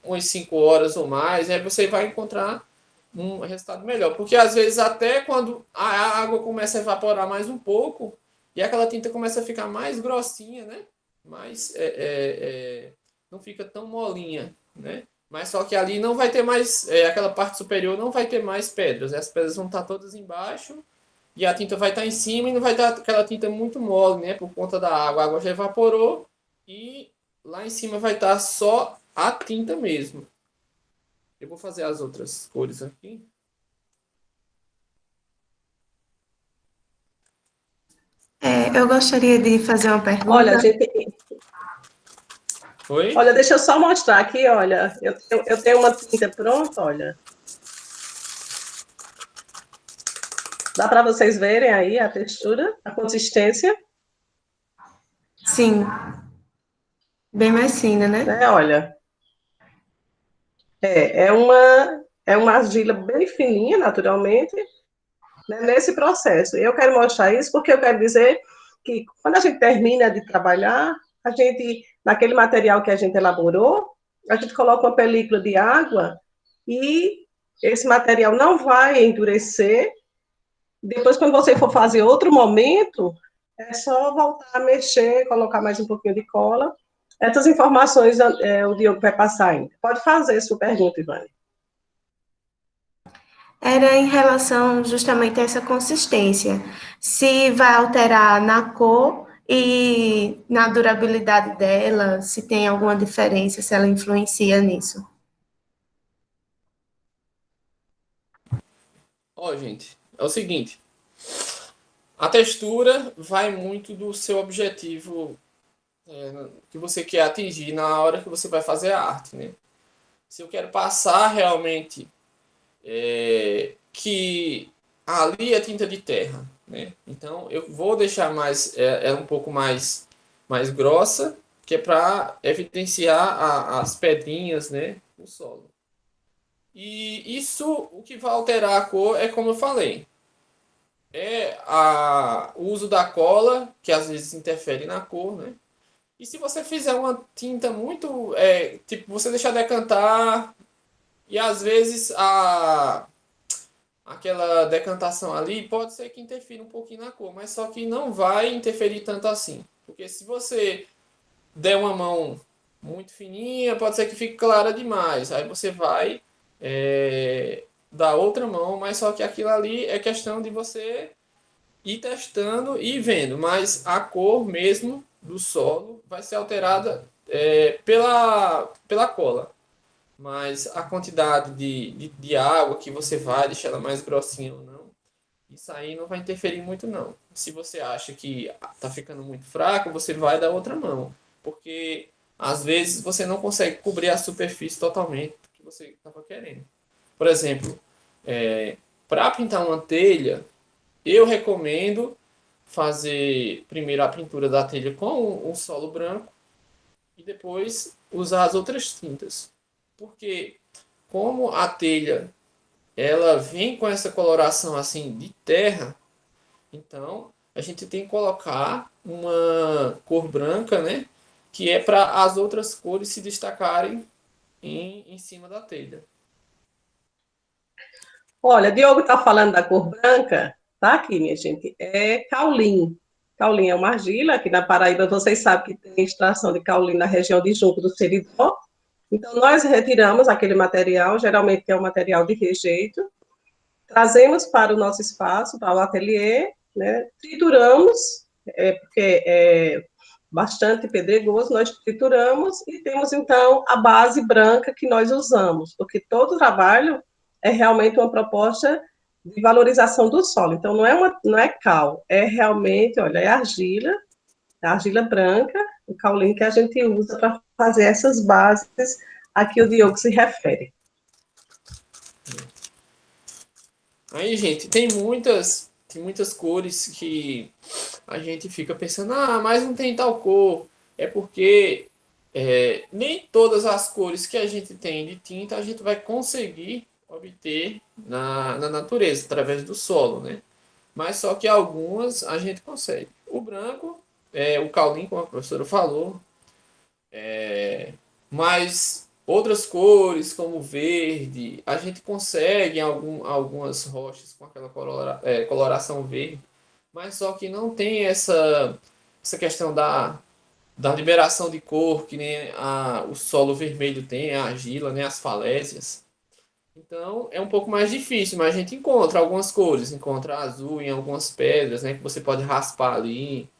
umas 5 horas ou mais, aí você vai encontrar um resultado melhor. Porque às vezes até quando a água começa a evaporar mais um pouco, e aquela tinta começa a ficar mais grossinha, né? Mais, não fica tão molinha, né? Mas só que ali não vai ter mais, aquela parte superior não vai ter mais pedras. As pedras vão estar todas embaixo e a tinta vai estar em cima e não vai estar aquela tinta muito mole, né? Por conta da água. A água já evaporou e lá em cima vai estar só a tinta mesmo. Eu vou fazer as outras cores aqui. Eu gostaria de fazer uma Olha, pergunta. Oi? olha, deixa eu só mostrar aqui, olha. Eu tenho uma tinta pronta, olha. Dá para vocês verem aí a textura, a consistência, Sim, bem mais fina, né? né? Olha, é uma argila bem fininha, naturalmente, né, nesse processo. Eu quero mostrar isso porque eu quero dizer que quando a gente termina de trabalhar, a gente, naquele material que a gente elaborou, a gente coloca uma película de água e esse material não vai endurecer. Depois, quando você for fazer outro momento, é só voltar a mexer, colocar mais um pouquinho de cola. Essas informações o Diogo vai passar ainda. Pode fazer sua pergunta, Ivane. Era em relação justamente a essa consistência. Se vai alterar na cor e na durabilidade dela, se tem alguma diferença, se ela influencia nisso. Ó, gente, é o seguinte. A textura vai muito do seu objetivo que você quer atingir na hora que você vai fazer a arte, né? Se eu quero passar realmente que ali é tinta de terra, né? Então eu vou deixar mais ela um pouco mais grossa, que é para evidenciar as pedrinhas, né, no solo. E isso, o que vai alterar a cor é como eu falei, o uso da cola, que às vezes interfere na cor, né? E se você fizer uma tinta muito, tipo, você deixar decantar e às vezes aquela decantação ali pode ser que interfira um pouquinho na cor, mas só que não vai interferir tanto assim. Porque se você der uma mão muito fininha, pode ser que fique clara demais. Aí você vai dar outra mão, mas só que aquilo ali é questão de você ir testando e vendo. Mas a cor mesmo do solo vai ser alterada pela cola. Mas a quantidade de água que você vai deixar ela mais grossinha ou não, isso aí não vai interferir muito não. Se você acha que está ficando muito fraco, você vai dar outra mão. Porque às vezes você não consegue cobrir a superfície totalmente que você estava querendo. Por exemplo, para pintar uma telha, eu recomendo fazer primeiro a pintura da telha com um solo branco e depois usar as outras tintas. Porque como a telha ela vem com essa coloração assim de terra, então a gente tem que colocar uma cor branca, né, que é para as outras cores se destacarem em cima da telha. Olha, Diogo está falando da cor branca, tá aqui, minha gente, é caulim. Caulim é uma argila, aqui na Paraíba vocês sabem que tem extração de caulim na região de Junco do Seridó. Então, nós retiramos aquele material, geralmente é um material de rejeito, trazemos para o nosso espaço, para o ateliê, né, trituramos, porque é bastante pedregoso, nós trituramos e temos, então, a base branca que nós usamos, porque todo o trabalho é realmente uma proposta de valorização do solo. Então, não é cal, é realmente, olha, é argila branca, o caulim que a gente usa para fazer essas bases a que o Diogo se refere. Aí, gente, tem muitas cores que a gente fica pensando, mas não tem tal cor. É porque nem todas as cores que a gente tem de tinta a gente vai conseguir obter na natureza, através do solo, né? Mas só que algumas a gente consegue. O branco, o caulim, como a professora falou, mas outras cores, como o verde, a gente consegue em algumas rochas com aquela coloração verde, mas só que não tem essa questão da liberação de cor que nem o solo vermelho tem, a argila, né, as falésias. Então é um pouco mais difícil, mas a gente encontra algumas cores, encontra azul em algumas pedras, né, que você pode raspar ali.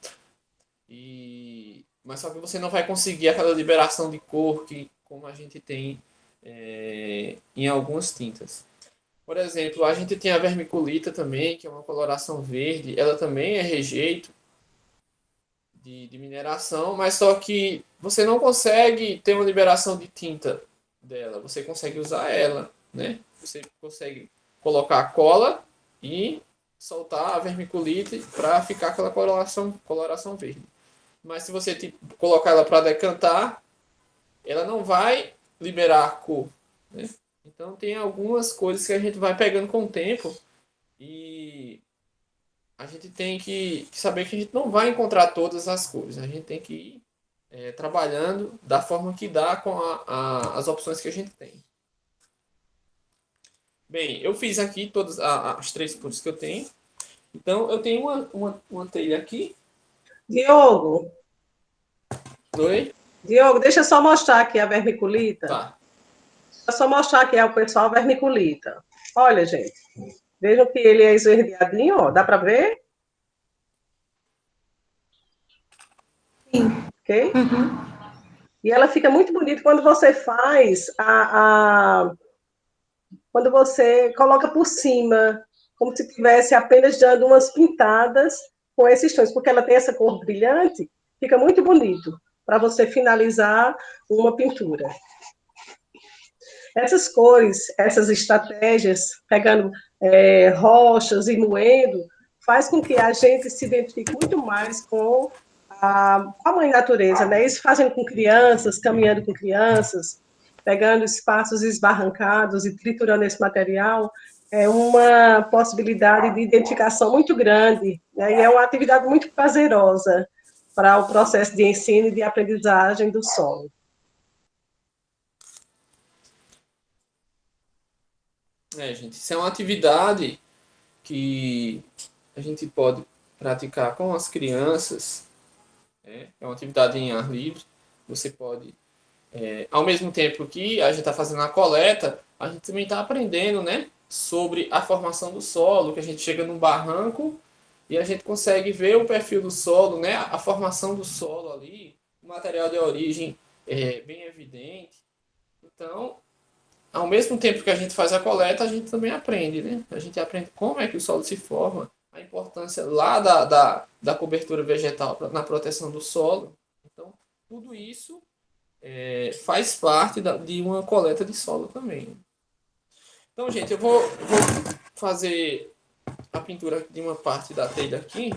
Mas só que você não vai conseguir aquela liberação de cor como a gente tem em algumas tintas. Por exemplo, a gente tem a vermiculita também, que é uma coloração verde. Ela também é rejeito de mineração, mas só que você não consegue ter uma liberação de tinta dela. Você consegue usar ela, né? Você consegue colocar a cola e soltar a vermiculita para ficar aquela coloração verde. Mas se você colocar ela para decantar, ela não vai liberar a cor, né? Então tem algumas coisas que a gente vai pegando com o tempo e a gente tem que saber que a gente não vai encontrar todas as cores. A gente tem que ir trabalhando da forma que dá com as opções que a gente tem. Bem, eu fiz aqui todas as 3 cores que eu tenho. Então eu tenho uma telha aqui. Diogo. Oi? Diogo, deixa eu só mostrar aqui a vermiculita. Tá. Deixa eu só mostrar aqui ao pessoal a vermiculita. Olha, gente. Vejam que ele é esverdeadinho, ó. Dá para ver? Sim. Ok? Uhum. E ela fica muito bonita quando você faz quando você coloca por cima, como se tivesse apenas dando umas pintadas com esses tons, porque ela tem essa cor brilhante, fica muito bonito. para você finalizar uma pintura. Essas cores, essas estratégias, pegando rochas e moendo, faz com que a gente se identifique muito mais com a mãe natureza, né? Isso fazendo com crianças, caminhando com crianças, pegando espaços esbarrancados e triturando esse material, é uma possibilidade de identificação muito grande, né? E é uma atividade muito prazerosa para o processo de ensino e de aprendizagem do solo. Gente, isso é uma atividade que a gente pode praticar com as crianças, né? É uma atividade em ar livre. Você pode, ao mesmo tempo que a gente está fazendo a coleta, a gente também está aprendendo, né, sobre a formação do solo, que a gente chega num barranco e a gente consegue ver o perfil do solo, né, a formação do solo ali, o material de origem é bem evidente. Então, ao mesmo tempo que a gente faz a coleta, a gente também aprende, né? A gente aprende como é que o solo se forma, a importância lá da cobertura vegetal na proteção do solo. Então, tudo isso faz parte de uma coleta de solo também. Então, gente, eu vou fazer a pintura de uma parte da telha aqui.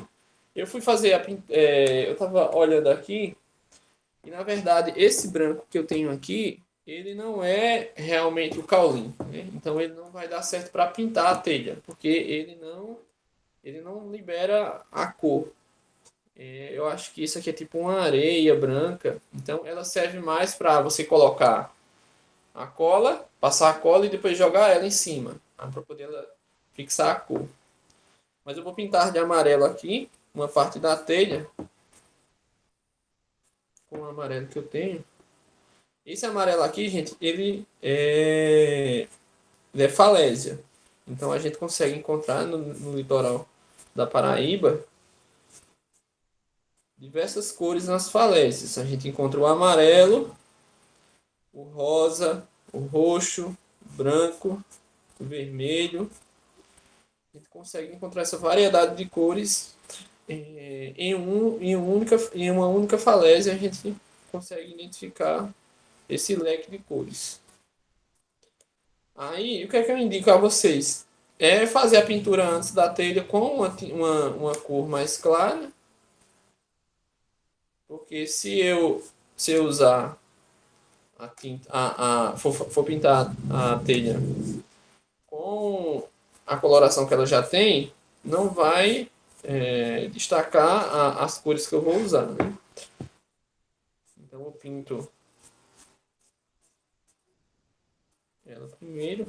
Eu fui fazer eu estava olhando aqui e, na verdade, esse branco que eu tenho aqui, ele não é realmente o caulim, né? Então ele não vai dar certo para pintar a telha, porque ele não libera a cor. Eu acho que isso aqui é tipo uma areia branca, então ela serve mais para você colocar a cola, passar a cola e depois jogar ela em cima, para poder ela fixar a cor. Mas eu vou pintar de amarelo aqui, uma parte da telha, com o amarelo que eu tenho. Esse amarelo aqui, gente, ele é falésia. Então a gente consegue encontrar no litoral da Paraíba diversas cores nas falésias. A gente encontra o amarelo, o rosa, o roxo, o branco, o vermelho. A gente consegue encontrar essa variedade de cores em uma única falésia. A gente consegue identificar esse leque de cores. Aí, o que é que eu indico a vocês? É fazer a pintura antes da telha com uma cor mais clara. Porque se eu usar a tinta, for pintar a telha com a coloração que ela já tem, não vai destacar as cores que eu vou usar, né? Então eu pinto ela primeiro.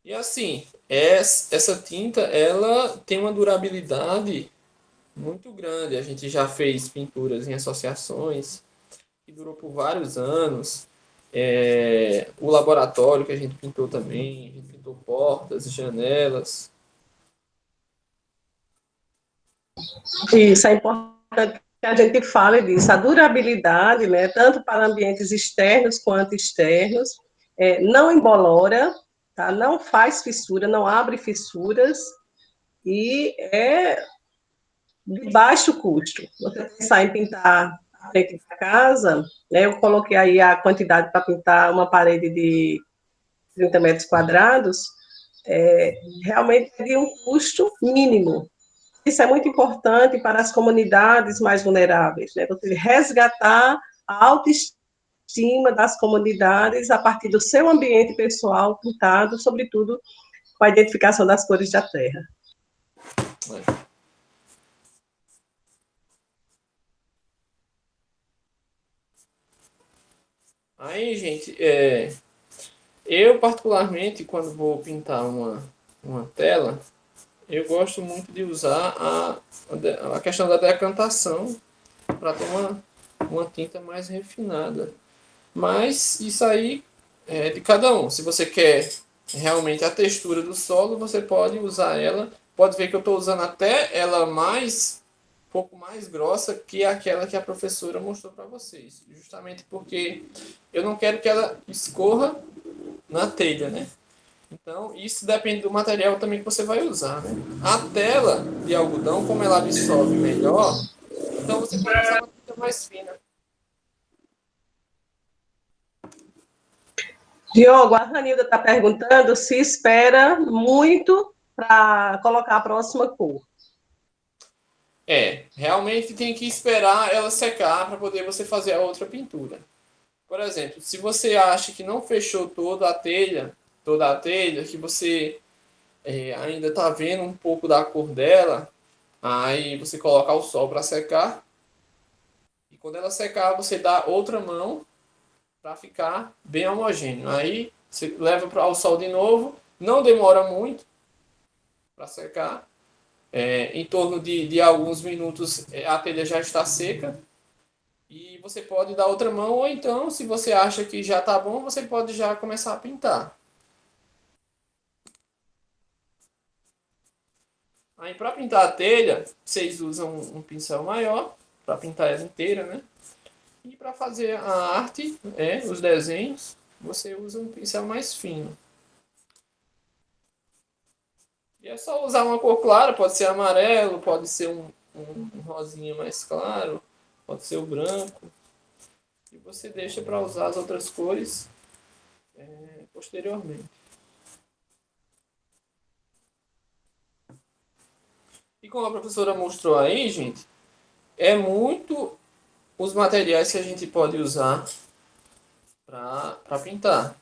E assim, essa tinta, ela tem uma durabilidade muito grande. A gente já fez pinturas em associações que durou por vários anos. O laboratório que a gente pintou também, a gente pintou portas, janelas. Isso, é importante que a gente fale disso. A durabilidade, né, tanto para ambientes externos quanto externos, não embolora, tá? Não faz fissura, não abre fissuras e é de baixo custo. Você pensar em pintar a frente da casa, né, eu coloquei aí a quantidade para pintar uma parede de 30 metros quadrados, realmente é de um custo mínimo. Isso é muito importante para as comunidades mais vulneráveis, né? Você resgatar a autoestima das comunidades a partir do seu ambiente pessoal pintado, sobretudo com a identificação das cores da terra. Aí, gente, eu particularmente, quando vou pintar uma tela, eu gosto muito de usar a questão da decantação para ter uma tinta mais refinada. Mas isso aí é de cada um. Se você quer realmente a textura do solo, você pode usar ela. Pode ver que eu estou usando até ela um pouco mais grossa que aquela que a professora mostrou para vocês. Justamente porque eu não quero que ela escorra na telha, né? Então, isso depende do material também que você vai usar, né? A tela de algodão, como ela absorve melhor, então você pode usar uma tinta mais fina. Diogo, a Ranilda está perguntando se espera muito para colocar a próxima cor. Realmente tem que esperar ela secar para poder você fazer a outra pintura. Por exemplo, se você acha que não fechou toda a telha, que você ainda está vendo um pouco da cor dela, aí você coloca ao sol para secar. E quando ela secar, você dá outra mão para ficar bem homogêneo. Aí você leva ao sol de novo, não demora muito para secar. Em torno de alguns minutos a telha já está seca. E você pode dar outra mão, ou então, se você acha que já está bom, você pode já começar a pintar. Aí, para pintar a telha, vocês usam um pincel maior, para pintar ela inteira, né? E para fazer a arte, os desenhos, você usa um pincel mais fino. E é só usar uma cor clara, pode ser amarelo, pode ser um rosinha mais claro, pode ser o branco. E você deixa para usar as outras cores posteriormente. E como a professora mostrou aí, gente, é muito os materiais que a gente pode usar para pintar.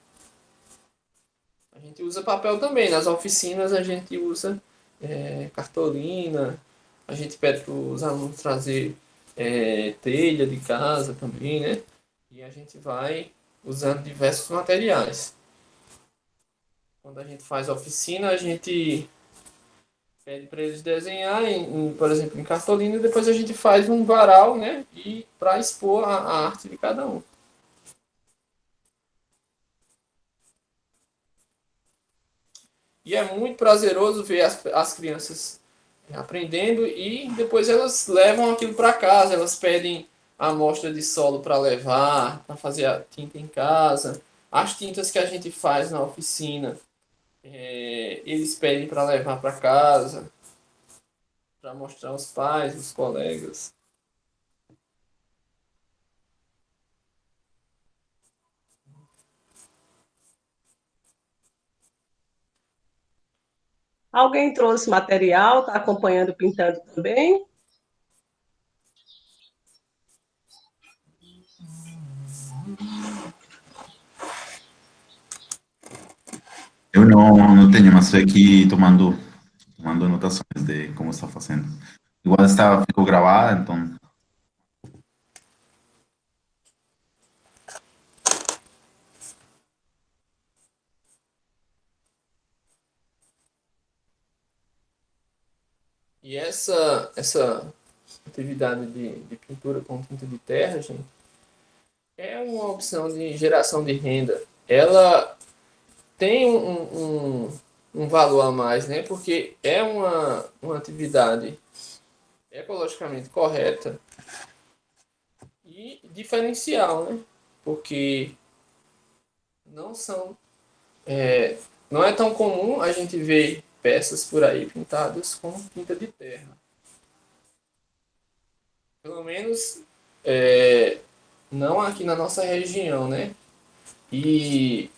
A gente usa papel também. Nas oficinas a gente usa cartolina. A gente pede para os alunos trazer telha de casa também, né? E a gente vai usando diversos materiais. Quando a gente faz oficina, a gente pede para eles desenhar, por exemplo, em cartolina, e depois a gente faz um varal, né? E para expor a arte de cada um. E é muito prazeroso ver as crianças aprendendo e depois elas levam aquilo para casa, elas pedem a amostra de solo para levar, para fazer a tinta em casa. As tintas que a gente faz na oficina, eles pedem para levar para casa, para mostrar aos pais, aos colegas. Alguém trouxe material, está acompanhando, pintando também? Eu não tenho, mas estou aqui tomando anotações de como está fazendo. Igual ficou gravada, então. E essa atividade de pintura com tinta de terra, gente, é uma opção de geração de renda. Ela tem um valor a mais, né? Porque é uma atividade ecologicamente correta e diferencial, né? Porque não é tão comum a gente ver peças por aí pintadas com tinta de terra. Pelo menos não aqui na nossa região, né? E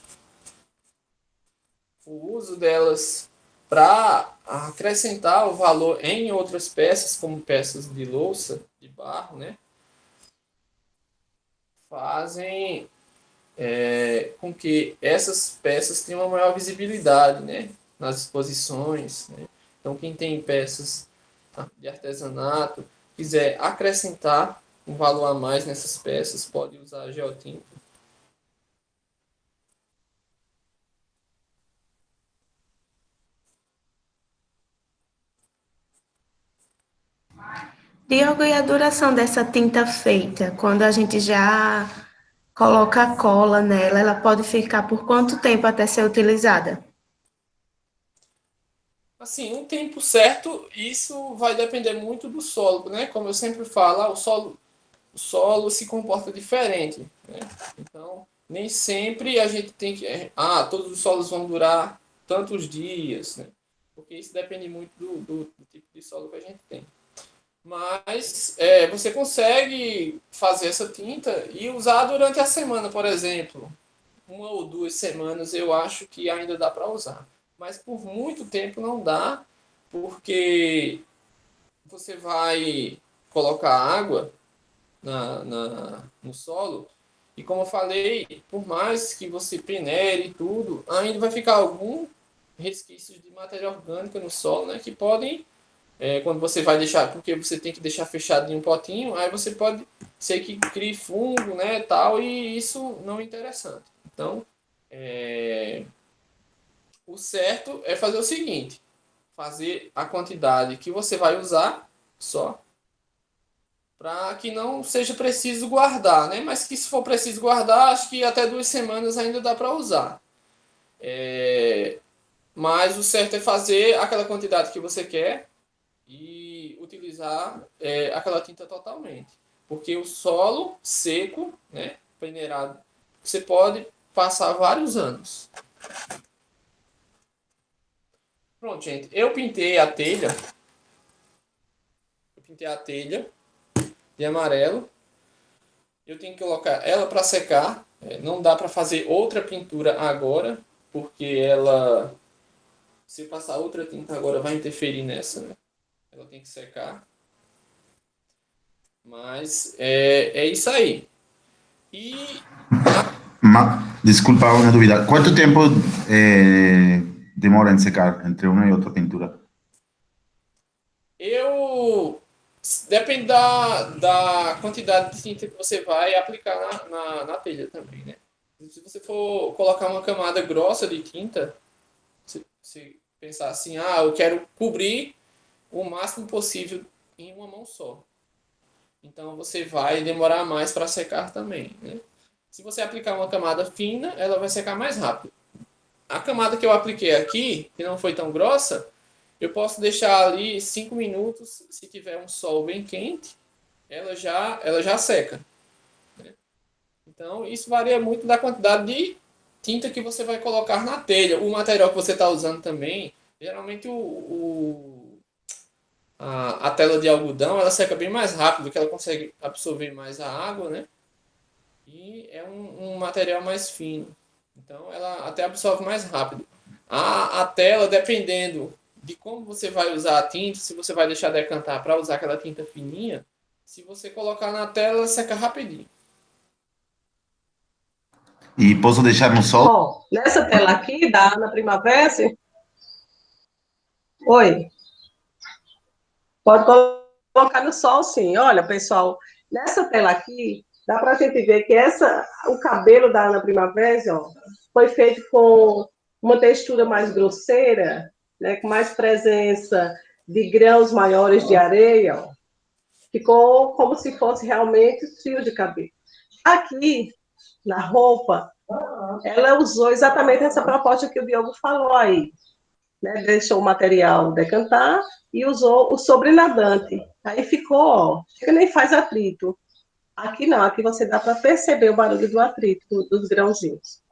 o uso delas para acrescentar o valor em outras peças, como peças de louça, de barro, né? Fazem com que essas peças tenham uma maior visibilidade, né? Nas exposições, né? Então, quem tem peças de artesanato, quiser acrescentar um valor a mais nessas peças, pode usar a geotinta. Diogo, e a duração dessa tinta feita? Quando a gente já coloca a cola nela, ela pode ficar por quanto tempo até ser utilizada? Assim, um tempo certo, isso vai depender muito do solo, né? Como eu sempre falo, o solo se comporta diferente, né? Então, nem sempre a gente tem que... todos os solos vão durar tantos dias, né? Porque isso depende muito do tipo de solo que a gente tem. Mas você consegue fazer essa tinta e usar durante a semana, por exemplo. 1 ou 2 semanas eu acho que ainda dá para usar. Mas por muito tempo não dá, porque você vai colocar água no solo, e como eu falei, por mais que você peneire e tudo, ainda vai ficar algum resquício de matéria orgânica no solo, né, que podem, quando você vai deixar, porque você tem que deixar fechado em um potinho, aí você pode ser que crie fungo, né, tal, e isso não é interessante. Então, o certo é fazer o seguinte, fazer a quantidade que você vai usar só, para que não seja preciso guardar, né? Mas que se for preciso guardar, acho que até 2 semanas ainda dá para usar. Mas o certo é fazer aquela quantidade que você quer e utilizar aquela tinta totalmente. Porque o solo seco, né, peneirado, você pode passar vários anos. Pronto, gente. Eu pintei a telha. De amarelo. Eu tenho que colocar ela para secar. Não dá para fazer outra pintura agora, porque ela, se passar outra tinta agora, vai interferir nessa, né? Ela tem que secar. Mas é isso aí. E Desculpa, una duda. ¿Cuánto tiempo demora en secar entre una y otra pintura? Depende da quantidade de tinta que você vai aplicar na telha também, né? Se você for colocar uma camada grossa de tinta, se pensar assim, eu quero cobrir o máximo possível em uma mão só. Então você vai demorar mais para secar também, né? Se você aplicar uma camada fina, ela vai secar mais rápido. A camada que eu apliquei aqui, que não foi tão grossa, eu posso deixar ali 5 minutos, se tiver um sol bem quente, ela já seca, né? Então, isso varia muito da quantidade de tinta que você vai colocar na telha. O material que você está usando também, geralmente a tela de algodão, ela seca bem mais rápido, que ela consegue absorver mais a água, né? E é um material mais fino. Então, ela até absorve mais rápido. A tela, dependendo de como você vai usar a tinta, se você vai deixar decantar para usar aquela tinta fininha, se você colocar na tela, seca rapidinho. E posso deixar no sol? Ó, nessa tela aqui da Ana Primavera, oi, pode colocar no sol, sim. Olha, pessoal, nessa tela aqui, dá para a gente ver que o cabelo da Ana Primavera, ó, foi feito com uma textura mais grosseira, né, com mais presença de grãos maiores de areia, ó. Ficou como se fosse realmente fio de cabelo. Aqui, na roupa, ela usou exatamente essa proposta que o Diogo falou aí, né? Deixou o material decantar e usou o sobrenadante. Aí ficou, ó, que nem faz atrito. Aqui não, aqui você dá para perceber o barulho do atrito, dos grãozinhos.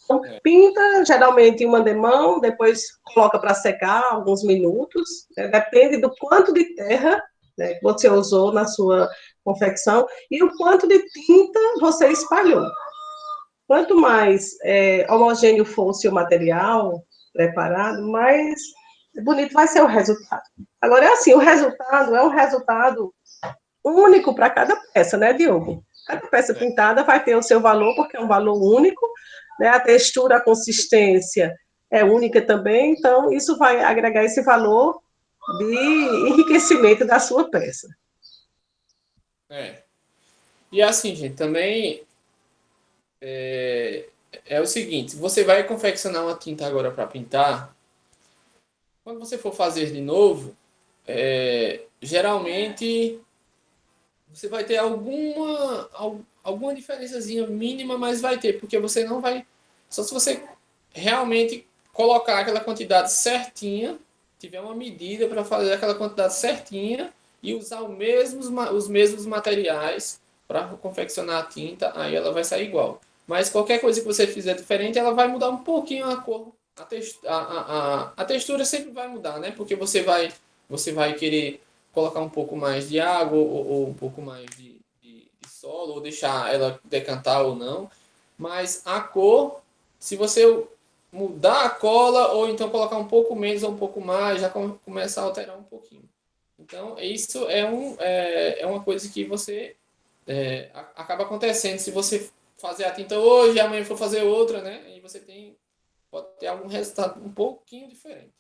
Então, pinta geralmente em uma demão, depois coloca para secar alguns minutos, né? Depende do quanto de terra, né, que você usou na sua confecção e o quanto de tinta você espalhou. Quanto mais homogêneo for o seu material preparado, mais bonito vai ser o resultado. Agora, é assim, o resultado é um resultado único para cada peça, né, Diogo? Cada peça pintada vai ter o seu valor, porque é um valor único, né? A textura, a consistência é única também, então isso vai agregar esse valor de enriquecimento da sua peça. E assim, gente, também é o seguinte, você vai confeccionar uma tinta agora para pintar, quando você for fazer de novo, geralmente você vai ter alguma diferençazinha mínima, mas vai ter, porque você não vai... Só se você realmente colocar aquela quantidade certinha, tiver uma medida para fazer aquela quantidade certinha e usar os mesmos materiais para confeccionar a tinta, aí ela vai sair igual. Mas qualquer coisa que você fizer diferente, ela vai mudar um pouquinho a cor a textura sempre vai mudar, né? Porque você vai querer colocar um pouco mais de água ou um pouco mais de solo, ou deixar ela decantar ou não. Mas a cor, se você mudar a cola, ou então colocar um pouco menos ou um pouco mais, já começa a alterar um pouquinho. Então, isso é uma coisa que você acaba acontecendo se você fazer a tinta hoje e amanhã for fazer outra, né? E você pode ter algum resultado um pouquinho diferente.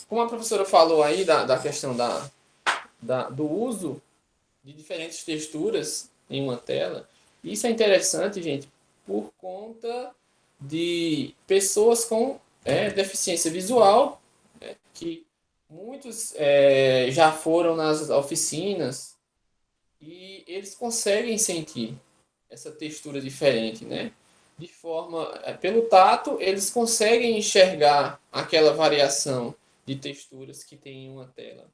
Como a professora falou aí da questão do uso de diferentes texturas em uma tela, isso é interessante, gente, por conta de pessoas com deficiência visual, né, que muitos já foram nas oficinas e eles conseguem sentir essa textura diferente, né? De forma, pelo tato, eles conseguem enxergar aquela variação de texturas que tem em uma tela.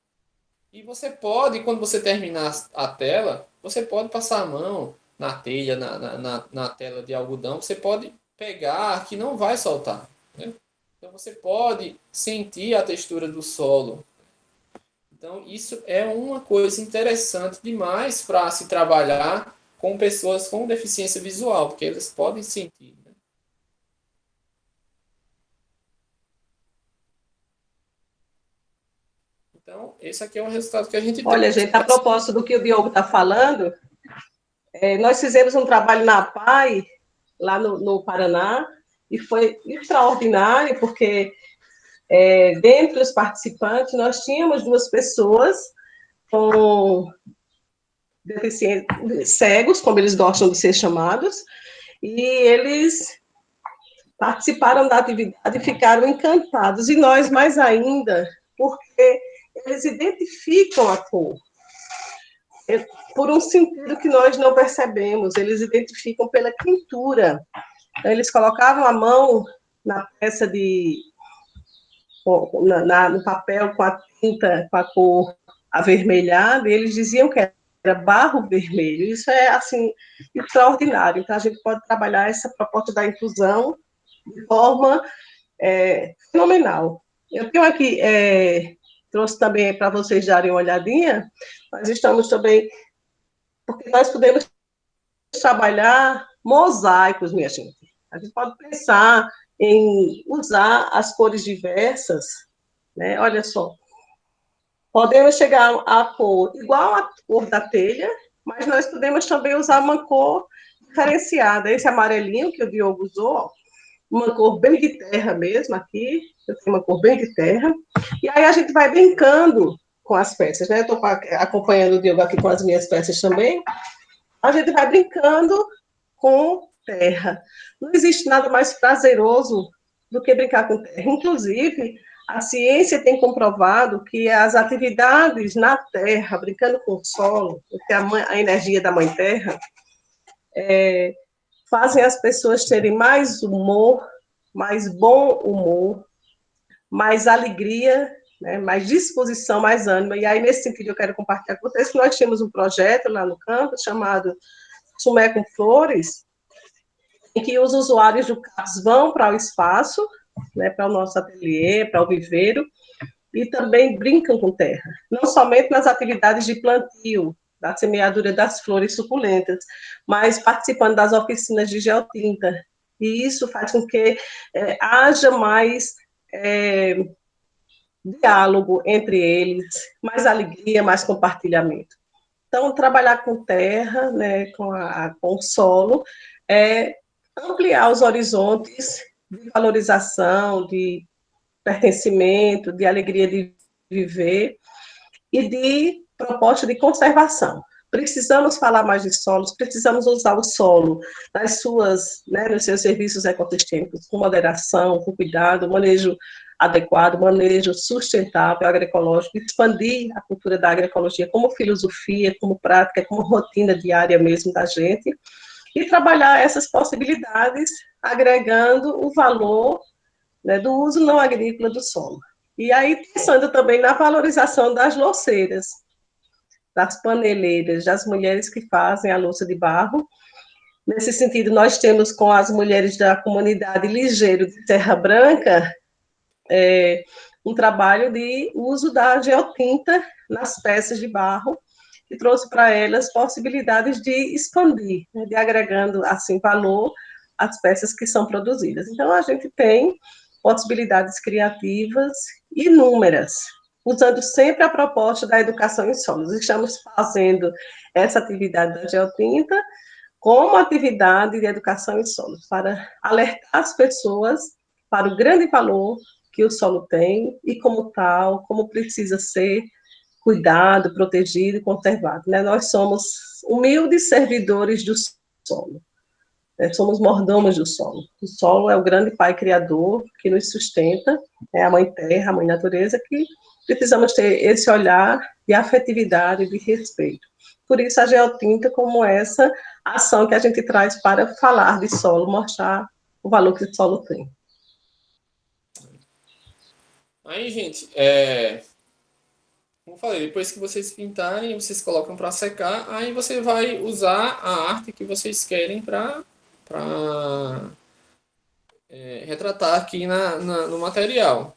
E você pode, quando você terminar a tela, você pode passar a mão na telha, na tela de algodão, você pode pegar que não vai soltar, né? Então você pode sentir a textura do solo. Então isso é uma coisa interessante demais para se trabalhar com pessoas com deficiência visual, porque eles podem sentir, né? Então, esse aqui é um resultado que a gente tem. Olha, gente, a propósito do que o Diogo está falando, nós fizemos um trabalho na APAI, lá no Paraná, e foi extraordinário, porque dentre os participantes nós tínhamos 2 pessoas com deficientes, cegos, como eles gostam de ser chamados, e eles participaram da atividade e ficaram encantados, e nós mais ainda, porque eles identificam a cor, por um sentido que nós não percebemos, eles identificam pela pintura. Então, eles colocavam a mão na peça no papel com a tinta, com a cor avermelhada, e eles diziam que era barro vermelho. Isso é, assim, extraordinário. Então, a gente pode trabalhar essa proposta da inclusão de forma fenomenal. Eu tenho aqui, trouxe também para vocês darem uma olhadinha, nós estamos também, porque nós podemos trabalhar mosaicos, minha gente. A gente pode pensar em usar as cores diversas, né? Olha só, podemos chegar à cor igual à cor da telha, mas nós podemos também usar uma cor diferenciada. Esse amarelinho que o Diogo usou, uma cor bem de terra mesmo aqui, eu tenho uma cor bem de terra, e aí a gente vai brincando com as peças, né? Eu estou acompanhando o Diogo aqui com as minhas peças também. A gente vai brincando com terra. Não existe nada mais prazeroso do que brincar com terra. Inclusive, a ciência tem comprovado que as atividades na terra, brincando com o solo, porque a energia da mãe terra, fazem as pessoas terem mais humor, mais bom humor, mais alegria, né, mais disposição, mais ânimo. E aí, nesse sentido, eu quero compartilhar com vocês que nós tínhamos um projeto lá no campus chamado Sumé com Flores, em que os usuários do CAPS vão para o espaço, né, para o nosso ateliê, para o viveiro, e também brincam com terra. Não somente nas atividades de plantio, da semeadura das flores suculentas, mas participando das oficinas de geotinta. E isso faz com que haja mais diálogo entre eles, mais alegria, mais compartilhamento. Então, trabalhar com terra, né, com o solo, é ampliar os horizontes de valorização, de pertencimento, de alegria de viver e de proposta de conservação. Precisamos falar mais de solos, precisamos usar o solo nos seus serviços ecossistêmicos com moderação, com cuidado, manejo adequado, manejo sustentável, agroecológico, expandir a cultura da agroecologia como filosofia, como prática, como rotina diária mesmo da gente, e trabalhar essas possibilidades, agregando o valor, né, do uso não agrícola do solo. E aí, pensando também na valorização das louceiras, das paneleiras, das mulheres que fazem a louça de barro, Nesse sentido, nós temos com as mulheres da comunidade Ligeiro de Terra Branca um trabalho de uso da geotinta nas peças de barro, que trouxe para elas possibilidades de expandir, né, de agregando assim valor às peças que são produzidas. Então, a gente tem possibilidades criativas inúmeras, usando sempre a proposta da educação em solos. Estamos fazendo essa atividade da geotinta como atividade de educação em solos, para alertar as pessoas para o grande valor que o solo tem e, como tal, como precisa ser cuidado, protegido e conservado. Né? Nós somos humildes servidores do solo, né? Somos mordomos do solo. O solo é o grande pai criador que nos sustenta, é a mãe terra, a mãe natureza, que precisamos ter esse olhar de afetividade, de respeito. Por isso, a geotinta como essa ação que a gente traz para falar de solo, mostrar o valor que o solo tem. Aí, gente, como eu falei, depois que vocês pintarem, vocês colocam para secar, aí você vai usar a arte que vocês querem para retratar aqui no material.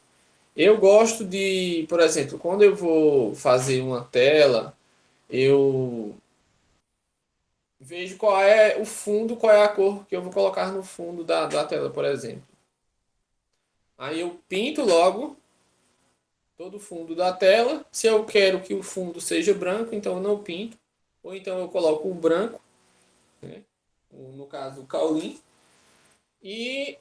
Eu gosto de, por exemplo, quando eu vou fazer uma tela, eu vejo qual é o fundo, qual é a cor que eu vou colocar no fundo da tela, por exemplo. Aí eu pinto logo todo o fundo da tela. Se eu quero que o fundo seja branco, então eu não pinto. Ou então eu coloco o branco, né? No caso o caulim. E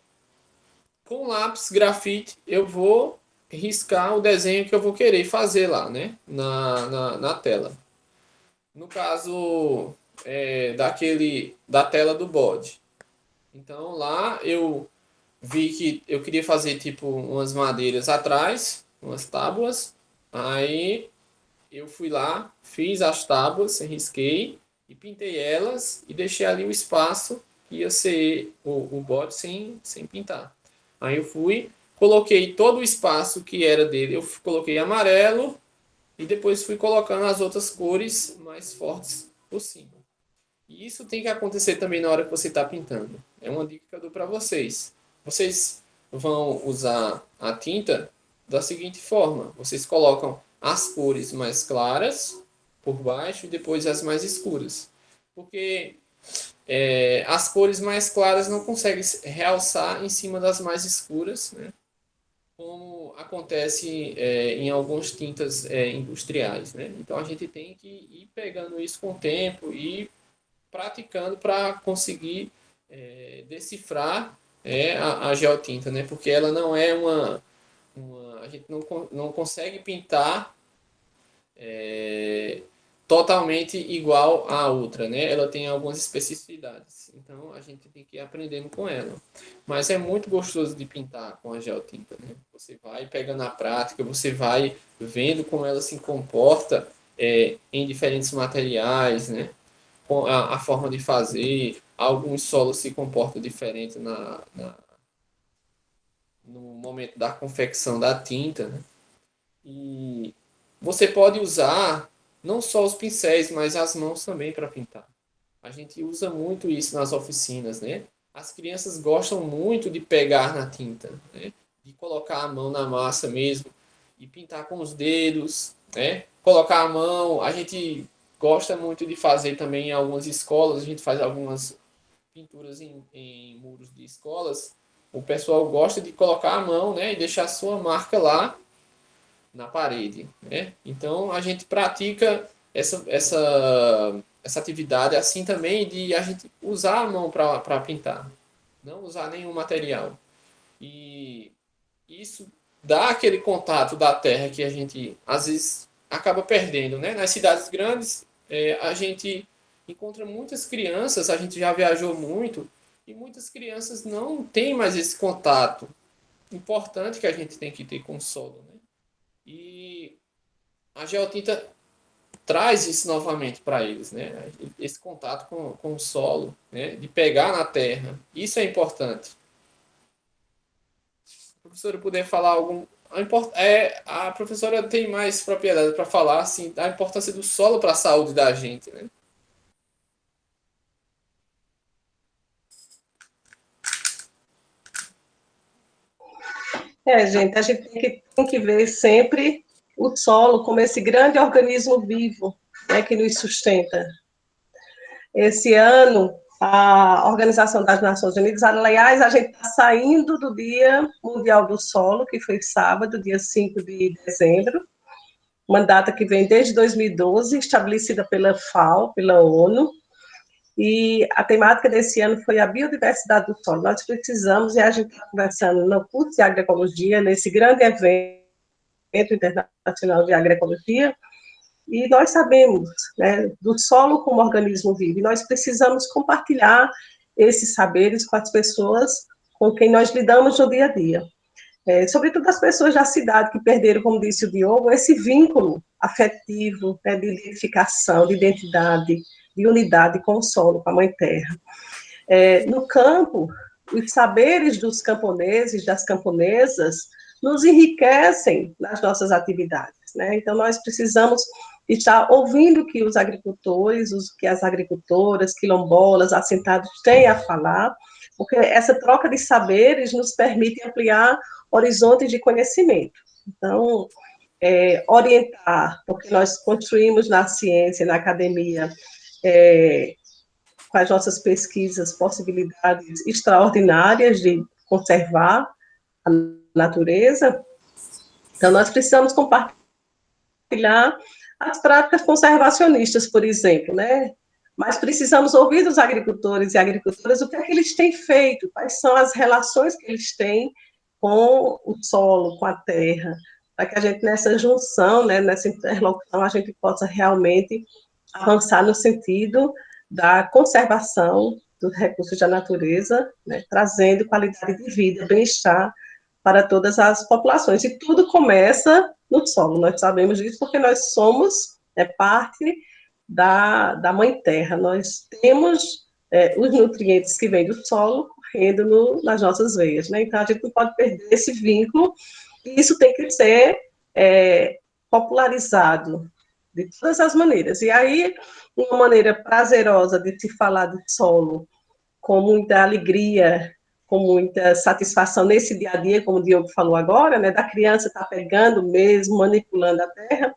com lápis grafite eu vou riscar o desenho que eu vou querer fazer lá, né? Na tela. No caso da tela do bode. Então lá eu vi que eu queria fazer tipo umas madeiras atrás, umas tábuas. Aí eu fui lá, fiz as tábuas, risquei e pintei elas e deixei ali o espaço que ia ser o bode sem pintar. Aí eu fui, coloquei todo o espaço que era dele, eu coloquei amarelo e depois fui colocando as outras cores mais fortes por cima. E isso tem que acontecer também na hora que você está pintando. É uma dica que eu dou para vocês. Vocês vão usar a tinta da seguinte forma. Vocês colocam as cores mais claras por baixo e depois as mais escuras. Porque as cores mais claras não conseguem realçar em cima das mais escuras, né? Como acontece em algumas tintas industriais, né? Então a gente tem que ir pegando isso com o tempo e praticando para conseguir decifrar a geotinta, né? Porque ela não é a gente não consegue pintar totalmente igual à outra, né? Ela tem algumas especificidades, então a gente tem que ir aprendendo com ela. Mas é muito gostoso de pintar com a geotinta, né? Você vai pegando a prática, você vai vendo como ela se comporta em diferentes materiais, né? A forma de fazer, alguns solos se comportam diferente no momento da confecção da tinta, né? E você pode usar não só os pincéis, mas as mãos também para pintar. A gente usa muito isso nas oficinas, né? As crianças gostam muito de pegar na tinta, né? De colocar a mão na massa mesmo e pintar com os dedos, né? Colocar a mão, a gente gosta muito de fazer também em algumas escolas, a gente faz algumas pinturas em muros de escolas. O pessoal gosta de colocar a mão, né, e deixar a sua marca lá na parede, né? Então a gente pratica essa atividade assim também de a gente usar a mão para pintar, não usar nenhum material. E isso dá aquele contato da terra que a gente às vezes acaba perdendo, né? Nas cidades grandes a gente encontra muitas crianças, a gente já viajou muito e muitas crianças não têm mais esse contato importante que a gente tem que ter com o solo, né? E a geotinta traz isso novamente para eles, né? Esse contato com o solo, né? De pegar na terra. Isso é importante. Se a professora puder falar a professora tem mais propriedade para falar assim, da importância do solo para a saúde da gente, né? Gente, a gente tem que ver sempre o solo como esse grande organismo vivo, né, que nos sustenta. Esse ano, a Organização das Nações Unidas, aliás, a gente está saindo do Dia Mundial do Solo, que foi sábado, dia 5 de dezembro, uma data que vem desde 2012, estabelecida pela FAO, pela ONU, e a temática desse ano foi a biodiversidade do solo. Nós precisamos, e a gente está conversando no curso de agroecologia, nesse grande evento internacional de agroecologia, e nós sabemos, né, do solo como organismo vivo, e nós precisamos compartilhar esses saberes com as pessoas com quem nós lidamos no dia a dia. Sobretudo as pessoas da cidade que perderam, como disse o Diogo, esse vínculo afetivo, né, de identificação, de identidade, de unidade com o solo, com a Mãe Terra. No campo, os saberes dos camponeses, das camponesas, nos enriquecem nas nossas atividades, né? Então, nós precisamos estar ouvindo o que os agricultores, que as agricultoras, quilombolas, assentados têm a falar, porque essa troca de saberes nos permite ampliar horizontes de conhecimento. Então, orientar, porque nós construímos na ciência, na academia, com as nossas pesquisas, possibilidades extraordinárias de conservar a natureza. Então, nós precisamos compartilhar as práticas conservacionistas, por exemplo, né? Mas precisamos ouvir dos agricultores e agricultoras o que é que eles têm feito, quais são as relações que eles têm com o solo, com a terra, para que a gente, nessa junção, né, nessa interlocução, a gente possa realmente avançar no sentido da conservação dos recursos da natureza, né, trazendo qualidade de vida, bem-estar para todas as populações. E tudo começa no solo, nós sabemos disso porque nós somos parte da Mãe Terra, nós temos os nutrientes que vêm do solo correndo nas nossas veias, né? Então a gente não pode perder esse vínculo, e isso tem que ser popularizado de todas as maneiras. E aí, uma maneira prazerosa de se falar de solo, com muita alegria, com muita satisfação nesse dia a dia, como o Diogo falou agora, né, da criança estar pegando mesmo, manipulando a terra,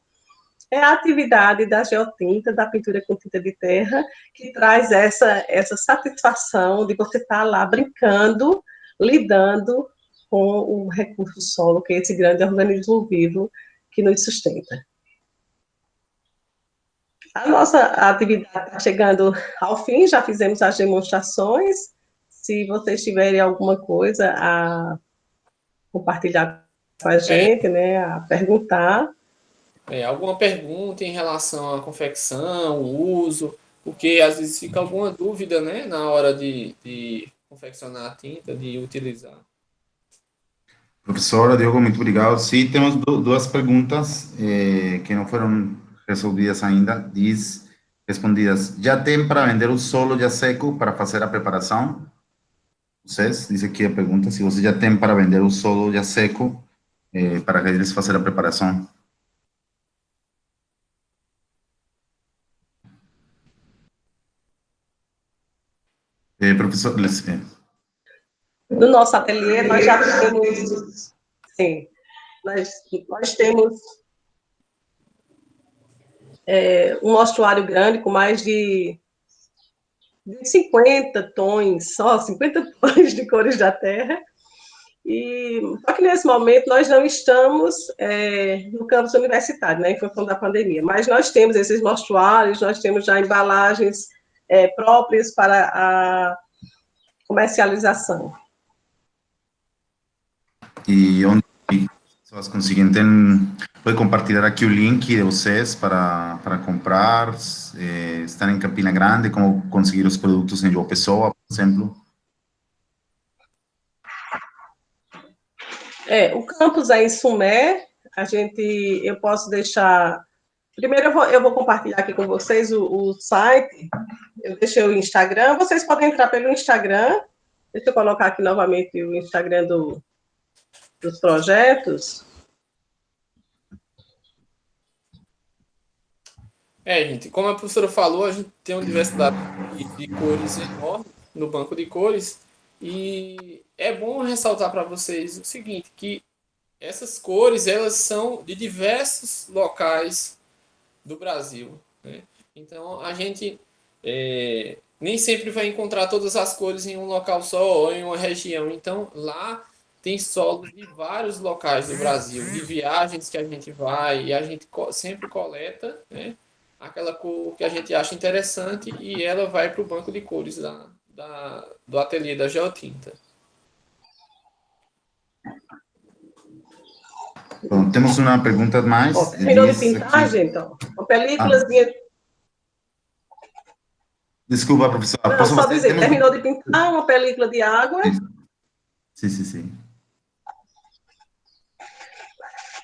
é a atividade da geotinta, da pintura com tinta de terra, que traz essa satisfação de você estar lá brincando, lidando com o recurso solo, que é esse grande organismo vivo que nos sustenta. A nossa atividade está chegando ao fim, já fizemos as demonstrações. Se vocês tiverem alguma coisa a compartilhar com a gente, né, a perguntar. Alguma pergunta em relação à confecção, uso, porque às vezes fica alguma dúvida, né, na hora de confeccionar a tinta, de utilizar. Professora Diogo, muito obrigado. Sim, temos duas perguntas que não foram resolvidas ainda. Diz, respondidas, já tem para vender o solo já seco para fazer a preparação? Vocês, diz aqui a pergunta, se você já tem para vender o solo já seco para eles fazer a preparação. Professor, No nosso ateliê, nós já temos, sim, nós temos um mostruário grande com mais de 50 tons, só 50 tons de cores da terra, só que nesse momento nós não estamos no campus universitário, né, em função da pandemia, mas nós temos esses mostruários, nós temos já embalagens próprias para a comercialização. E onde as pessoas conseguem, pode compartilhar aqui o link de vocês para comprar, estar em Campina Grande, como conseguir os produtos em João Pessoa, por exemplo. O campus é em Sumé, eu posso deixar, primeiro eu vou compartilhar aqui com vocês o site, eu deixei o Instagram, vocês podem entrar pelo Instagram, deixa eu colocar aqui novamente o Instagram dos projetos. Gente, como a professora falou, a gente tem uma diversidade de cores enorme no banco de cores, e é bom ressaltar para vocês o seguinte, que essas cores, elas são de diversos locais do Brasil, né? Então, a gente nem sempre vai encontrar todas as cores em um local só ou em uma região. Então, lá tem solos de vários locais do Brasil, de viagens que a gente vai e a gente sempre coleta, né, aquela cor que a gente acha interessante e ela vai para o banco de cores do ateliê da Geotinta. Bom, temos uma pergunta mais. Terminou de pintar, gente? Uma películazinha. Desculpa, professora. Não, só dizer, terminou de pintar uma película de água. Sim.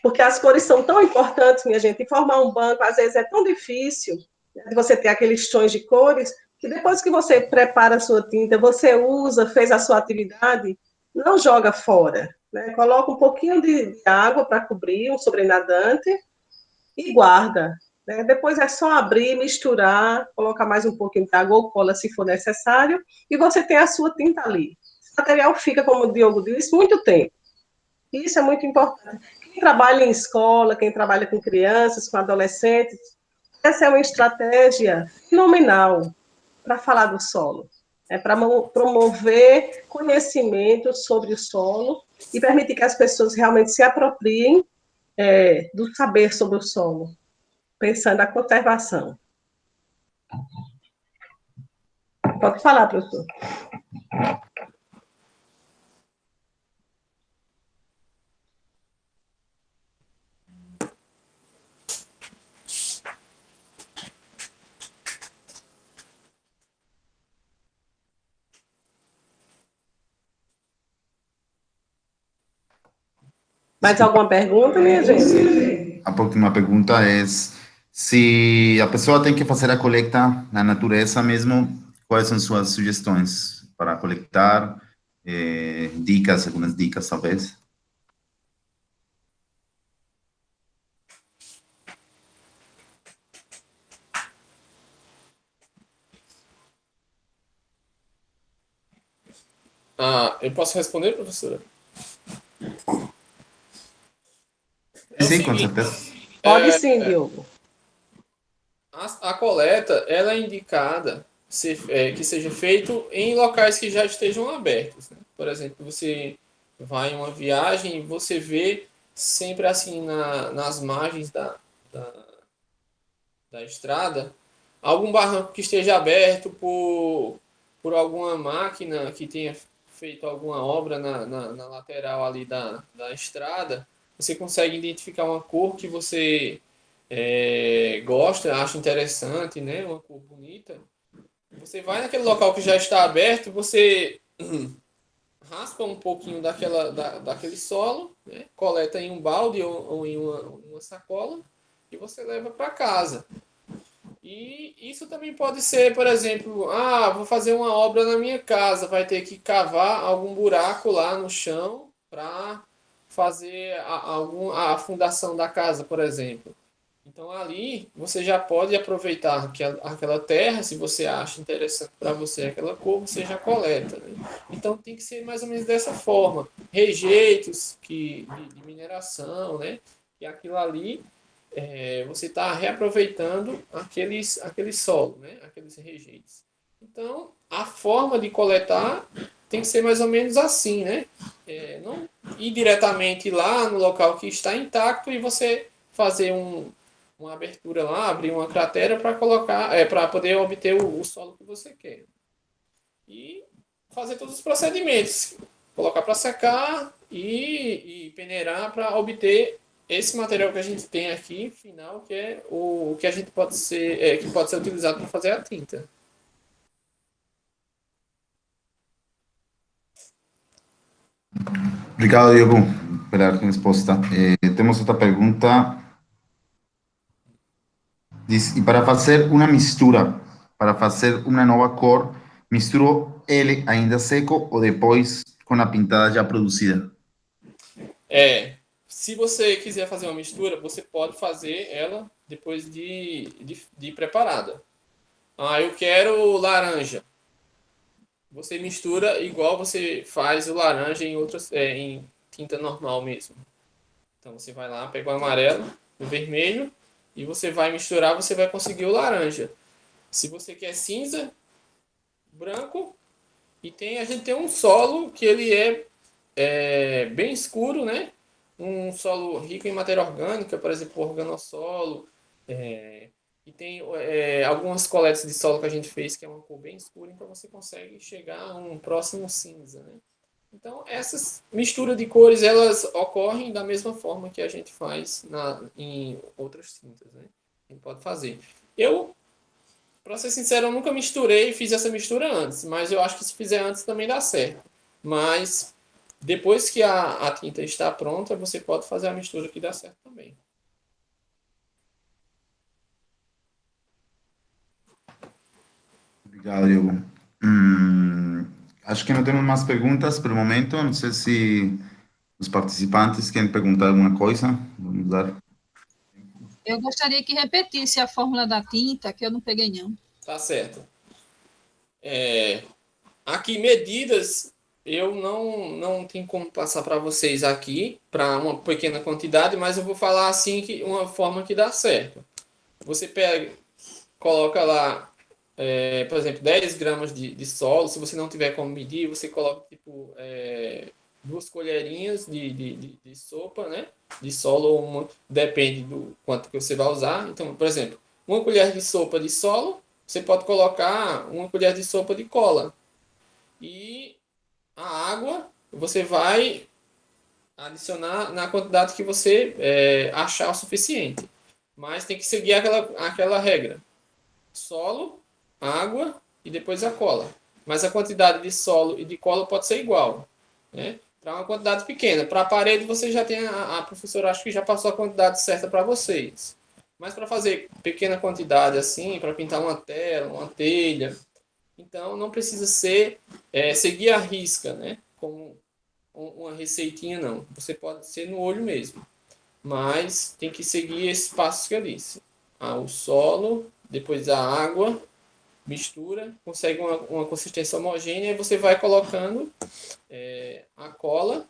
Porque as cores são tão importantes, minha gente, e formar um banco, às vezes, é tão difícil, né, de você ter aqueles tons de cores, que depois que você prepara a sua tinta, você usa, fez a sua atividade, não joga fora, né? Coloca um pouquinho de água para cobrir, um sobrenadante, e guarda, né? Depois é só abrir, misturar, colocar mais um pouquinho de água ou cola, se for necessário, e você tem a sua tinta ali. O material fica, como o Diogo disse, muito tempo. Isso é muito importante. Quem trabalha em escola, quem trabalha com crianças, com adolescentes, essa é uma estratégia fenomenal para falar do solo. É para promover conhecimento sobre o solo e permitir que as pessoas realmente se apropriem do saber sobre o solo, pensando na conservação. Pode falar, professor. Mais alguma pergunta, minha gente? A próxima pergunta é se a pessoa tem que fazer a coleta na natureza mesmo, quais são suas sugestões para coletar? Dicas, algumas dicas, talvez? Eu posso responder, professora? Sim, com certeza. Pode sim, Diogo. A coleta, ela é indicada que seja feito em locais que já estejam abertos, né? Por exemplo, você vai em uma viagem e você vê sempre assim nas margens da estrada algum barranco que esteja aberto por alguma máquina que tenha feito alguma obra na lateral ali da estrada. Você consegue identificar uma cor que você gosta, acha interessante, né? Uma cor bonita. Você vai naquele local que já está aberto, você raspa um pouquinho daquele solo, né? Coleta em um balde ou em uma sacola e você leva para casa. E isso também pode ser, por exemplo, vou fazer uma obra na minha casa, vai ter que cavar algum buraco lá no chão para fazer a fundação da casa, por exemplo. Então ali você já pode aproveitar aquela terra, se você acha interessante para você aquela cor, você já coleta, né? Então tem que ser mais ou menos dessa forma. Rejeitos de mineração, né? E aquilo ali você está reaproveitando aquele solo, né? Aqueles rejeitos. Então a forma de coletar tem que ser mais ou menos assim, né? Não ir diretamente lá no local que está intacto e você fazer uma abertura lá, abrir uma cratera para colocar, para poder obter o solo que você quer. E fazer todos os procedimentos, colocar para secar e peneirar para obter esse material que a gente tem aqui, final, que é o que a gente pode ser, que pode ser utilizado para fazer a tinta. Obrigado, Diego, pela resposta. Temos outra pergunta. Diz, e para fazer uma mistura, para fazer uma nova cor, misturo ele ainda seco ou depois com a pintada já produzida? Se você quiser fazer uma mistura, você pode fazer ela depois de preparada. Eu quero laranja. Você mistura igual você faz o laranja em tinta normal mesmo. Então, você vai lá, pega o amarelo, o vermelho, e você vai misturar, você vai conseguir o laranja. Se você quer cinza, branco, e a gente tem um solo que ele é bem escuro, né? Um solo rico em matéria orgânica, por exemplo, o organossolo. E tem algumas coletas de solo que a gente fez que é uma cor bem escura, então você consegue chegar a um próximo cinza, né? Então, essas misturas de cores, elas ocorrem da mesma forma que a gente faz em outras tintas, né? A gente pode fazer. Para ser sincero, eu nunca misturei e fiz essa mistura antes, mas eu acho que se fizer antes também dá certo. Mas depois que a tinta está pronta, você pode fazer a mistura que dá certo também. Obrigado, Diogo. Acho que não temos mais perguntas por momento. Não sei se os participantes querem perguntar alguma coisa. Vamos dar. Eu gostaria que repetisse a fórmula da tinta, que eu não peguei, não. Tá certo. Aqui, medidas, eu não tenho como passar para vocês aqui, para uma pequena quantidade, mas eu vou falar assim, uma forma que dá certo. Você coloca lá, por exemplo, 10 gramas de solo. Se você não tiver como medir, você coloca tipo 2 colherinhas de sopa, né? De solo, ou uma, depende do quanto que você vai usar. Então, por exemplo, 1 colher de sopa de solo, você pode colocar 1 colher de sopa de cola. E a água você vai adicionar na quantidade que você achar o suficiente. Mas tem que seguir aquela regra. Solo, água e depois a cola. Mas a quantidade de solo e de cola pode ser igual, né? Para uma quantidade pequena. Para a parede, você já tem, a professora acho que já passou a quantidade certa para vocês. Mas para fazer pequena quantidade assim, para pintar uma tela, uma telha, então não precisa seguir a risca, né? Como uma receitinha, não. Você pode ser no olho mesmo. Mas tem que seguir esses passos que eu disse. O solo, depois a água, mistura, consegue uma consistência homogênea e você vai colocando a cola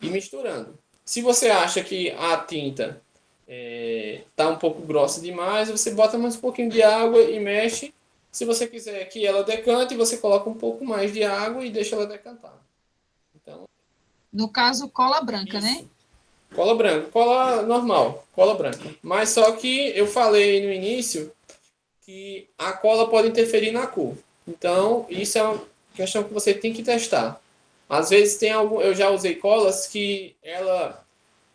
e misturando. Se você acha que a tinta está um pouco grossa demais, você bota mais um pouquinho de água e mexe. Se você quiser que ela decante, você coloca um pouco mais de água e deixa ela decantar. Então, no caso, cola branca, isso. né? Cola branca, cola normal, cola branca. Mas só que eu falei no início que a cola pode interferir na cor. Então, isso é uma questão que você tem que testar. Às vezes eu já usei colas que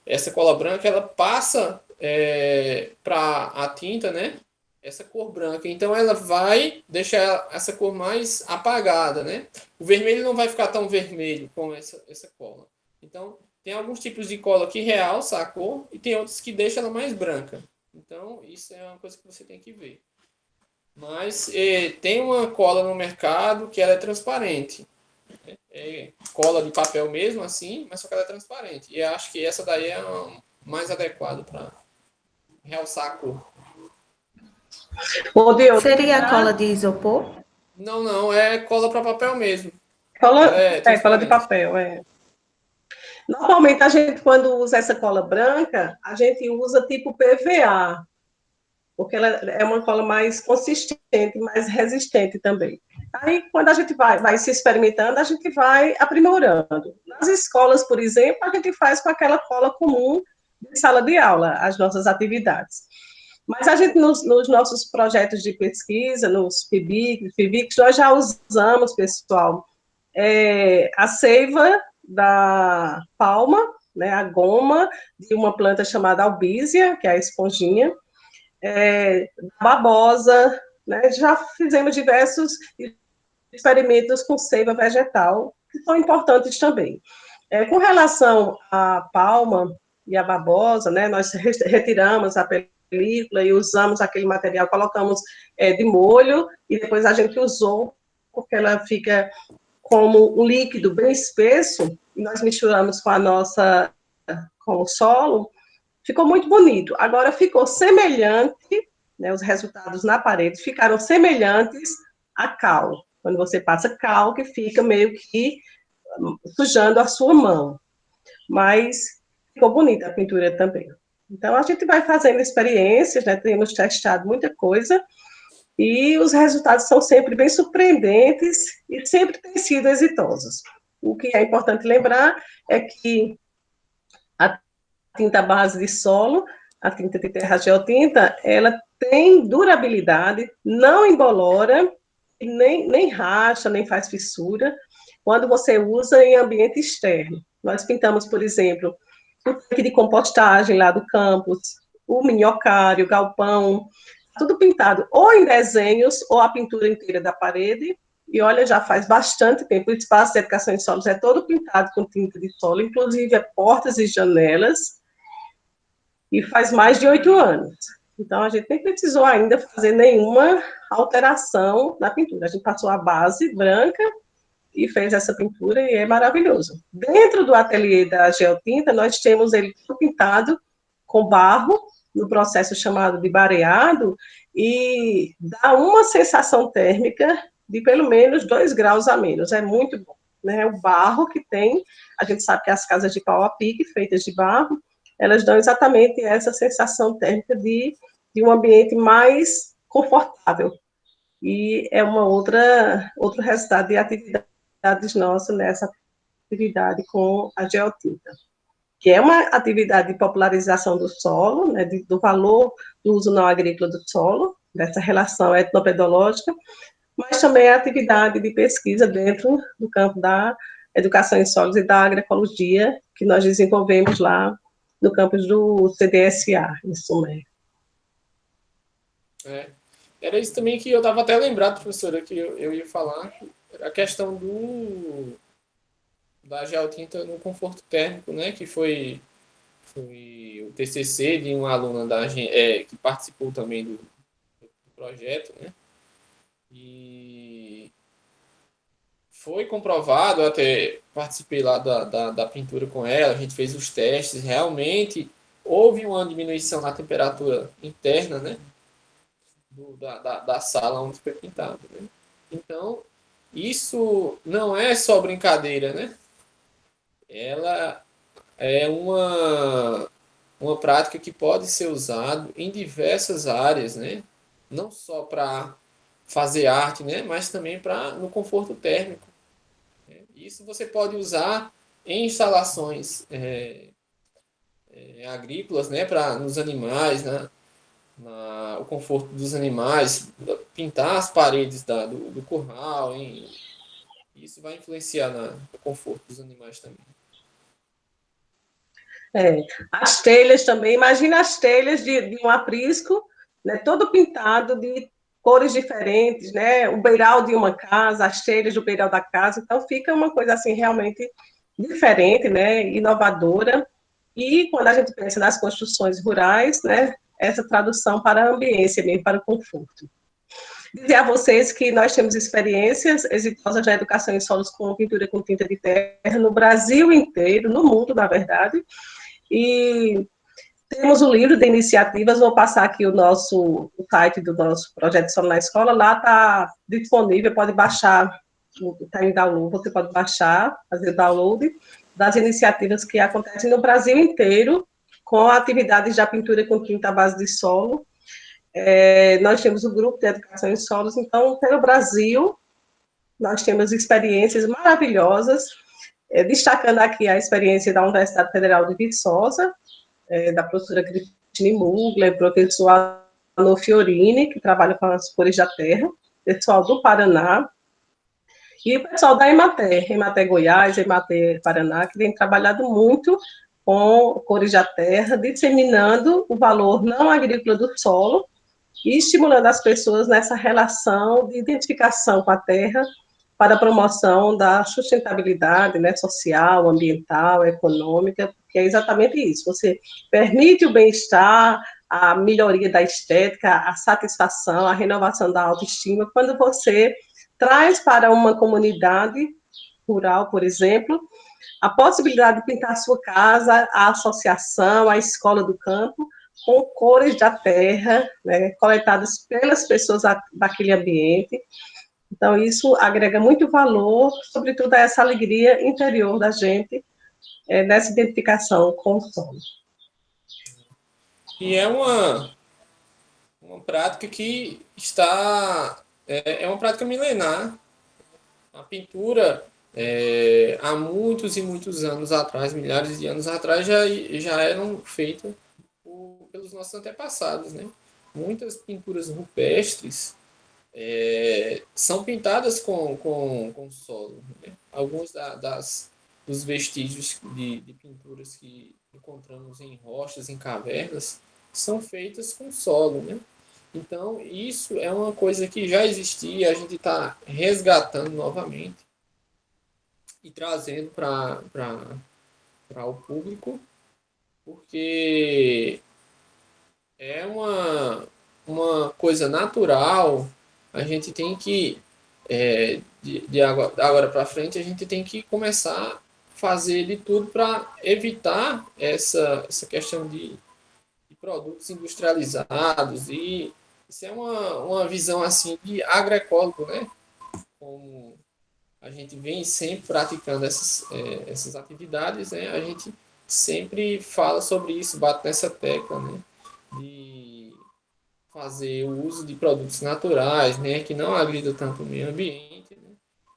essa cola branca, ela passa para a tinta, né? Essa cor branca. Então, ela vai deixar essa cor mais apagada, né? O vermelho não vai ficar tão vermelho com essa cola. Então, tem alguns tipos de cola que realça a cor e tem outros que deixam ela mais branca. Então, isso é uma coisa que você tem que ver. Mas tem uma cola no mercado que ela é transparente. Cola de papel mesmo, assim, mas só que ela é transparente. E eu acho que essa daí é mais adequada para realçar a cor. Seria a cola de isopor? Não, é cola para papel mesmo. Cola de papel, Normalmente, a gente, quando usa essa cola branca, a gente usa tipo PVA, porque ela é uma cola mais consistente, mais resistente também. Aí, quando a gente vai se experimentando, a gente vai aprimorando. Nas escolas, por exemplo, a gente faz com aquela cola comum de sala de aula, as nossas atividades. Mas a gente, nos nossos projetos de pesquisa, nos FIBICs, nós já usamos, pessoal, a seiva da palma, né, a goma de uma planta chamada albízia, que é a esponjinha, babosa, né, já fizemos diversos experimentos com seiva vegetal, que são importantes também. Com relação à palma e à babosa, né, nós retiramos a película e usamos aquele material, colocamos de molho, e depois a gente usou, porque ela fica como um líquido bem espesso, e nós misturamos com o solo, ficou muito bonito. Agora ficou semelhante, né, os resultados na parede ficaram semelhantes a cal. Quando você passa cal, que fica meio que sujando a sua mão. Mas ficou bonita a pintura também. Então, a gente vai fazendo experiências, né, temos testado muita coisa, e os resultados são sempre bem surpreendentes e sempre têm sido exitosos. O que é importante lembrar é que a tinta base de solo, a tinta de terra geotinta, ela tem durabilidade, não embolora, nem racha, nem faz fissura, quando você usa em ambiente externo. Nós pintamos, por exemplo, o tanque de compostagem lá do campus, o minhocário, o galpão, tudo pintado ou em desenhos ou a pintura inteira da parede. E olha, já faz bastante tempo, o espaço de educação em solos é todo pintado com tinta de solo, inclusive portas e janelas, e faz mais de 8 anos. Então, a gente nem precisou ainda fazer nenhuma alteração na pintura. A gente passou a base branca e fez essa pintura, e é maravilhoso. Dentro do ateliê da geotinta, nós temos ele pintado com barro, no processo chamado de bareado, e dá uma sensação térmica de pelo menos 2 graus a menos. É muito bom, né? O barro que tem, a gente sabe que as casas de pau a pique, feitas de barro, elas dão exatamente essa sensação térmica de um ambiente mais confortável. E é outro resultado de atividades nossas nessa atividade com a geotinta, que é uma atividade de popularização do solo, né, do valor do uso não agrícola do solo, dessa relação etnopedológica, mas também a atividade de pesquisa dentro do campo da educação em solos e da agroecologia, que nós desenvolvemos lá no campus do CDSA, em Sumé. Era isso também que eu estava até lembrado, professora, que eu ia falar, a questão da geotinta no conforto térmico, né, que foi o TCC de uma aluna que participou também do projeto, né, e foi comprovado, até participei lá da pintura com ela, a gente fez os testes, realmente houve uma diminuição na temperatura interna, né, da sala onde foi pintado, né? Então, isso não é só brincadeira, né? Ela é uma prática que pode ser usada em diversas áreas, né? Não só para fazer arte, né? Mas também no conforto térmico. Isso você pode usar em instalações agrícolas, né? Nos animais, né? O conforto dos animais, pintar as paredes do curral, hein? Isso vai influenciar no conforto dos animais também. As telhas também, imagina as telhas de um aprisco, né, todo pintado de cores diferentes, né, o beiral de uma casa, as telhas do beiral da casa, então fica uma coisa assim realmente diferente, né, inovadora, e quando a gente pensa nas construções rurais, né, essa tradução para a ambiência mesmo, para o conforto. Dizer a vocês que nós temos experiências exitosas da educação em solos com pintura com tinta de terra no Brasil inteiro, no mundo, na verdade, e temos um livro de iniciativas, vou passar aqui o site do nosso projeto Solo na Escola, lá está disponível, pode baixar, está em download, você pode baixar, fazer download das iniciativas que acontecem no Brasil inteiro, com atividades da pintura com tinta à base de solo. Nós temos o grupo de educação em solos, então, pelo Brasil, nós temos experiências maravilhosas, destacando aqui a experiência da Universidade Federal de Viçosa, da professora Cristine Mugler, professor Anô Fiorini, que trabalha com as cores da terra, pessoal do Paraná, e o pessoal da Emater Goiás, Emater Paraná, que tem trabalhado muito com cores da terra, disseminando o valor não agrícola do solo e estimulando as pessoas nessa relação de identificação com a terra para a promoção da sustentabilidade, né, social, ambiental, econômica, que é exatamente isso. Você permite o bem-estar, a melhoria da estética, a satisfação, a renovação da autoestima, quando você traz para uma comunidade rural, por exemplo, a possibilidade de pintar a sua casa, a associação, a escola do campo, com cores da terra, né, coletadas pelas pessoas daquele ambiente. Então, isso agrega muito valor, sobretudo a essa alegria interior da gente, nessa identificação com o solo. E é uma prática que está... É uma prática milenar. A pintura, há muitos e muitos anos atrás, milhares de anos atrás, já eram feitas pelos nossos antepassados, né? Muitas pinturas rupestres são pintadas com solo, né? Alguns dos vestígios de pinturas que encontramos em rochas, em cavernas, são feitas com solo, né? Então, isso é uma coisa que já existia, a gente está resgatando novamente e trazendo para o público, porque é uma coisa natural. A gente tem que, de agora para frente, a gente tem que começar a fazer de tudo para evitar essa questão de produtos industrializados, e isso é uma visão assim de agroecólogo, né? Como a gente vem sempre praticando essas atividades, né? A gente sempre fala sobre isso, bate nessa tecla, né? De fazer o uso de produtos naturais, né? Que não agridam tanto o meio ambiente, né?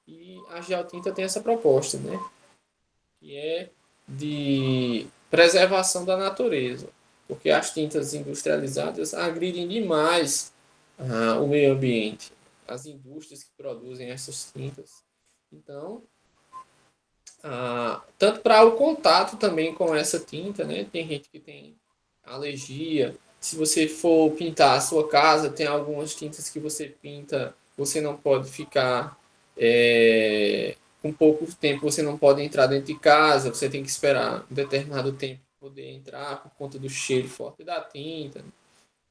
E a geotinta tem essa proposta, né? Que é de preservação da natureza, porque as tintas industrializadas agridem demais o meio ambiente, as indústrias que produzem essas tintas. Então, tanto para o contato também com essa tinta, né? Tem gente que tem alergia. Se você for pintar a sua casa, tem algumas tintas que você pinta, você não pode ficar... com pouco tempo você não pode entrar dentro de casa, você tem que esperar um determinado tempo para poder entrar por conta do cheiro forte da tinta.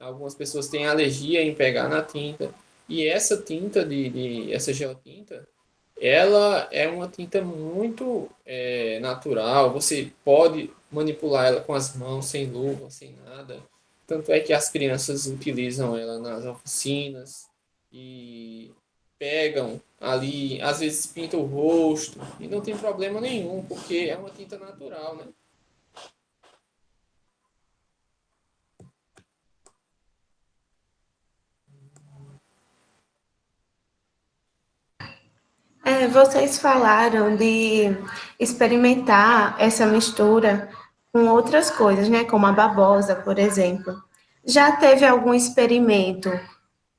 Algumas pessoas têm alergia em pegar na tinta. E essa tinta, essa geotinta, ela é uma tinta muito natural. Você pode manipular ela com as mãos, sem luva, sem nada. Tanto é que as crianças utilizam ela nas oficinas e pegam ali, às vezes pintam o rosto, e não tem problema nenhum, porque é uma tinta natural, né? Vocês falaram de experimentar essa mistura com outras coisas, né? Como a babosa, por exemplo. Já teve algum experimento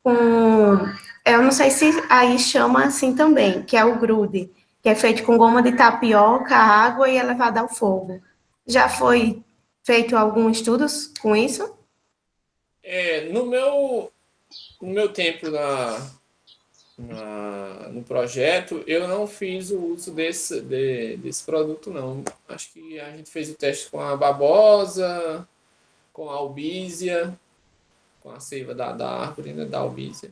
com... Eu não sei se aí chama assim também, que é o grude, que é feito com goma de tapioca, água e é levado ao fogo. Já foi feito algum estudo com isso? No meu tempo no projeto, eu não fiz o uso desse produto, não. Acho que a gente fez o teste com a babosa, com a albízia, com a seiva da árvore, né, da albízia.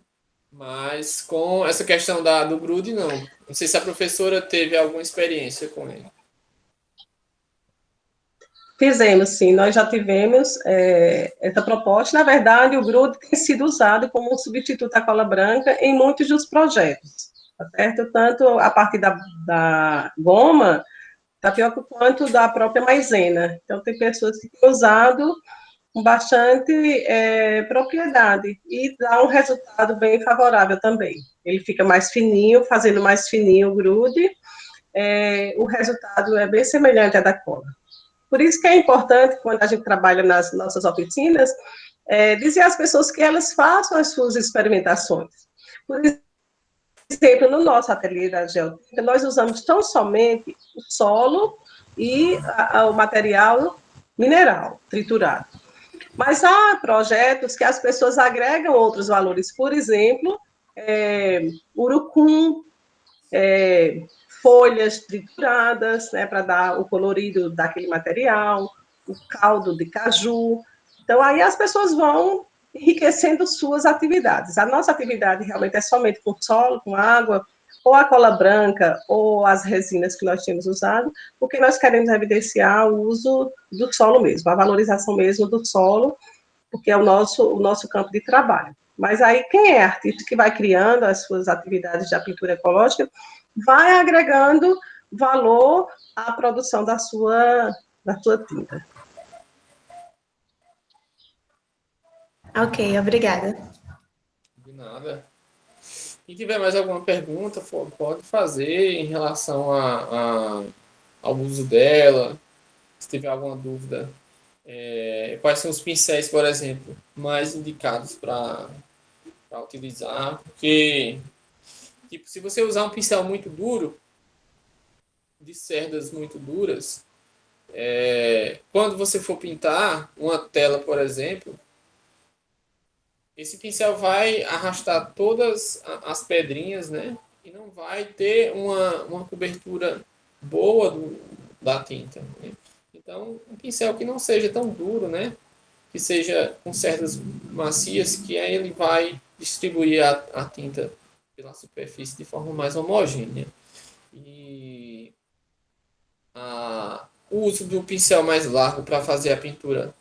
Mas com essa questão do grude, não. Não sei se a professora teve alguma experiência com ele. Fizemos, sim. Nós já tivemos essa proposta. Na verdade, o grude tem sido usado como um substituto à cola branca em muitos dos projetos, tá certo? Tanto a partir da goma, tapioca, quanto da própria maisena. Então, tem pessoas que têm usado com bastante propriedade e dá um resultado bem favorável também. Ele fica mais fininho, fazendo mais fininho o grude, o resultado é bem semelhante à da cola. Por isso que é importante, quando a gente trabalha nas nossas oficinas, dizer às pessoas que elas façam as suas experimentações. Por exemplo, no nosso ateliê da geotinta, nós usamos tão somente o solo e o material mineral triturado. Mas há projetos que as pessoas agregam outros valores, por exemplo, urucum, folhas trituradas, né, para dar o colorido daquele material, o caldo de caju. Então, aí as pessoas vão enriquecendo suas atividades. A nossa atividade realmente é somente com solo, com água, ou a cola branca, ou as resinas que nós temos usado, porque nós queremos evidenciar o uso do solo mesmo, a valorização mesmo do solo, porque é o nosso campo de trabalho. Mas aí, quem é artista que vai criando as suas atividades de pintura ecológica, vai agregando valor à produção da sua tinta. Ok, obrigada. De nada. Quem tiver mais alguma pergunta, pode fazer em relação ao uso dela. Se tiver alguma dúvida, quais são os pincéis, por exemplo, mais indicados para utilizar? Porque, tipo, se você usar um pincel muito duro, de cerdas muito duras, quando você for pintar uma tela, por exemplo, esse pincel vai arrastar todas as pedrinhas, né? E não vai ter uma cobertura boa da tinta, né? Então, um pincel que não seja tão duro, né? Que seja com cerdas macias, que aí ele vai distribuir a tinta pela superfície de forma mais homogênea. E o uso do pincel mais largo para fazer a pintura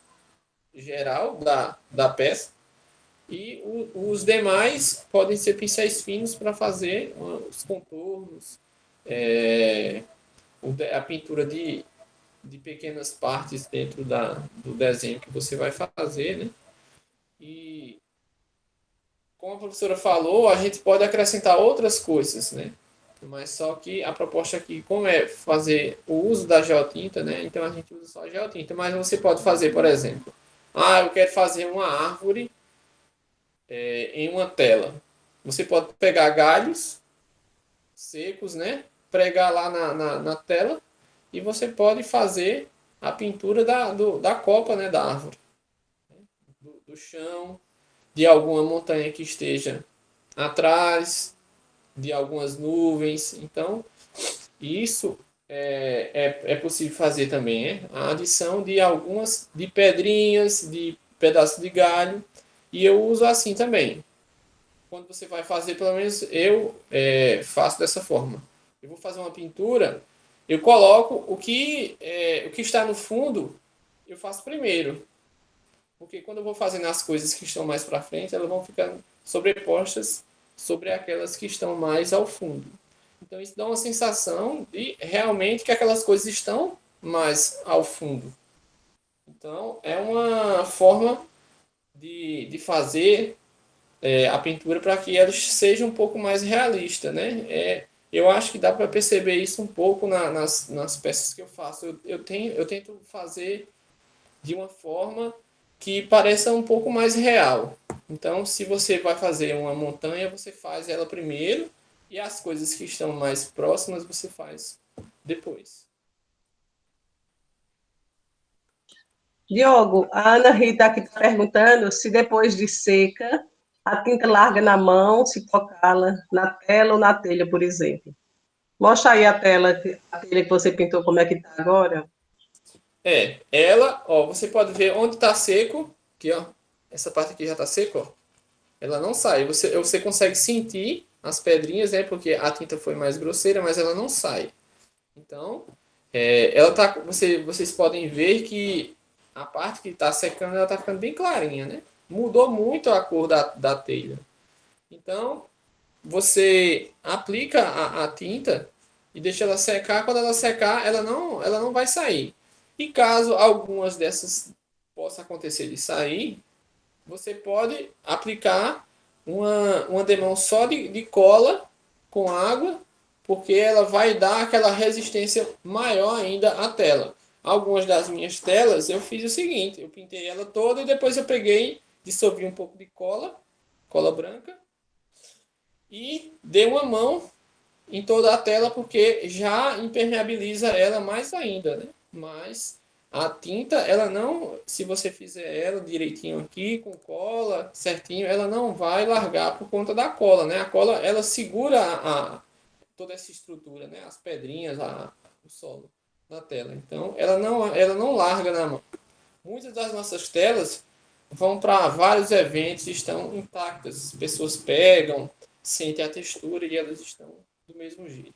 geral da peça. E os demais podem ser pincéis finos para fazer os contornos, a pintura de pequenas partes dentro do desenho que você vai fazer, né? E como a professora falou, a gente pode acrescentar outras coisas, né? Mas só que a proposta aqui, como é fazer o uso da geotinta, né? Então a gente usa só a geotinta, mas você pode fazer, por exemplo, eu quero fazer uma árvore em uma tela. Você pode pegar galhos secos, né? Pregar lá na tela e você pode fazer a pintura da copa, né? Da árvore, do chão, de alguma montanha que esteja atrás, de algumas nuvens. Então, isso é possível fazer também, a adição de algumas de pedrinhas, de pedaços de galho, e eu uso assim também. Quando você vai fazer, pelo menos eu faço dessa forma. Eu vou fazer uma pintura, eu coloco o que está no fundo, eu faço primeiro. Porque quando eu vou fazendo as coisas que estão mais para frente, elas vão ficando sobrepostas sobre aquelas que estão mais ao fundo. Então isso dá uma sensação de realmente que aquelas coisas estão mais ao fundo. Então é uma forma de fazer a pintura para que ela seja um pouco mais realista, né? Eu acho que dá para perceber isso um pouco nas peças que eu faço. Eu tento fazer de uma forma que pareça um pouco mais real. Então, se você vai fazer uma montanha, você faz ela primeiro e as coisas que estão mais próximas você faz depois. Diogo, a Ana Rita aqui está perguntando se depois de seca, a tinta larga na mão, se tocá-la na tela ou na telha, por exemplo. Mostra aí a telha que você pintou, como é que está agora. Ela, ó, você pode ver onde está seco, aqui, ó, essa parte aqui já está seca, ó. Ela não sai. Você consegue sentir as pedrinhas, né? Porque a tinta foi mais grosseira, mas ela não sai. Então, ela tá. Vocês podem ver que a parte que está secando, ela está ficando bem clarinha, né? Mudou muito a cor da telha. Então, você aplica a tinta e deixa ela secar. Quando ela secar, ela não vai sair. E caso algumas dessas possa acontecer de sair, você pode aplicar uma demão só de cola com água, porque ela vai dar aquela resistência maior ainda à tela. Algumas das minhas telas eu fiz o seguinte, eu pintei ela toda e depois eu peguei, dissolvi um pouco de cola branca, e dei uma mão em toda a tela porque já impermeabiliza ela mais ainda, né? Mas a tinta, ela não, se você fizer ela direitinho aqui, com cola, certinho, ela não vai largar por conta da cola, né? A cola, ela segura toda essa estrutura, né? As pedrinhas, o solo da tela. Então, ela não larga na mão. Muitas das nossas telas vão para vários eventos e estão intactas. As pessoas pegam, sentem a textura e elas estão do mesmo jeito.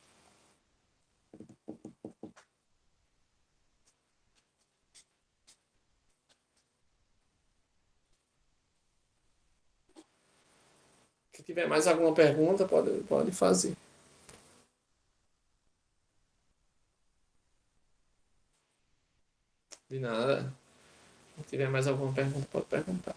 Se tiver mais alguma pergunta, pode fazer. De nada. Se tiver mais alguma pergunta, pode perguntar.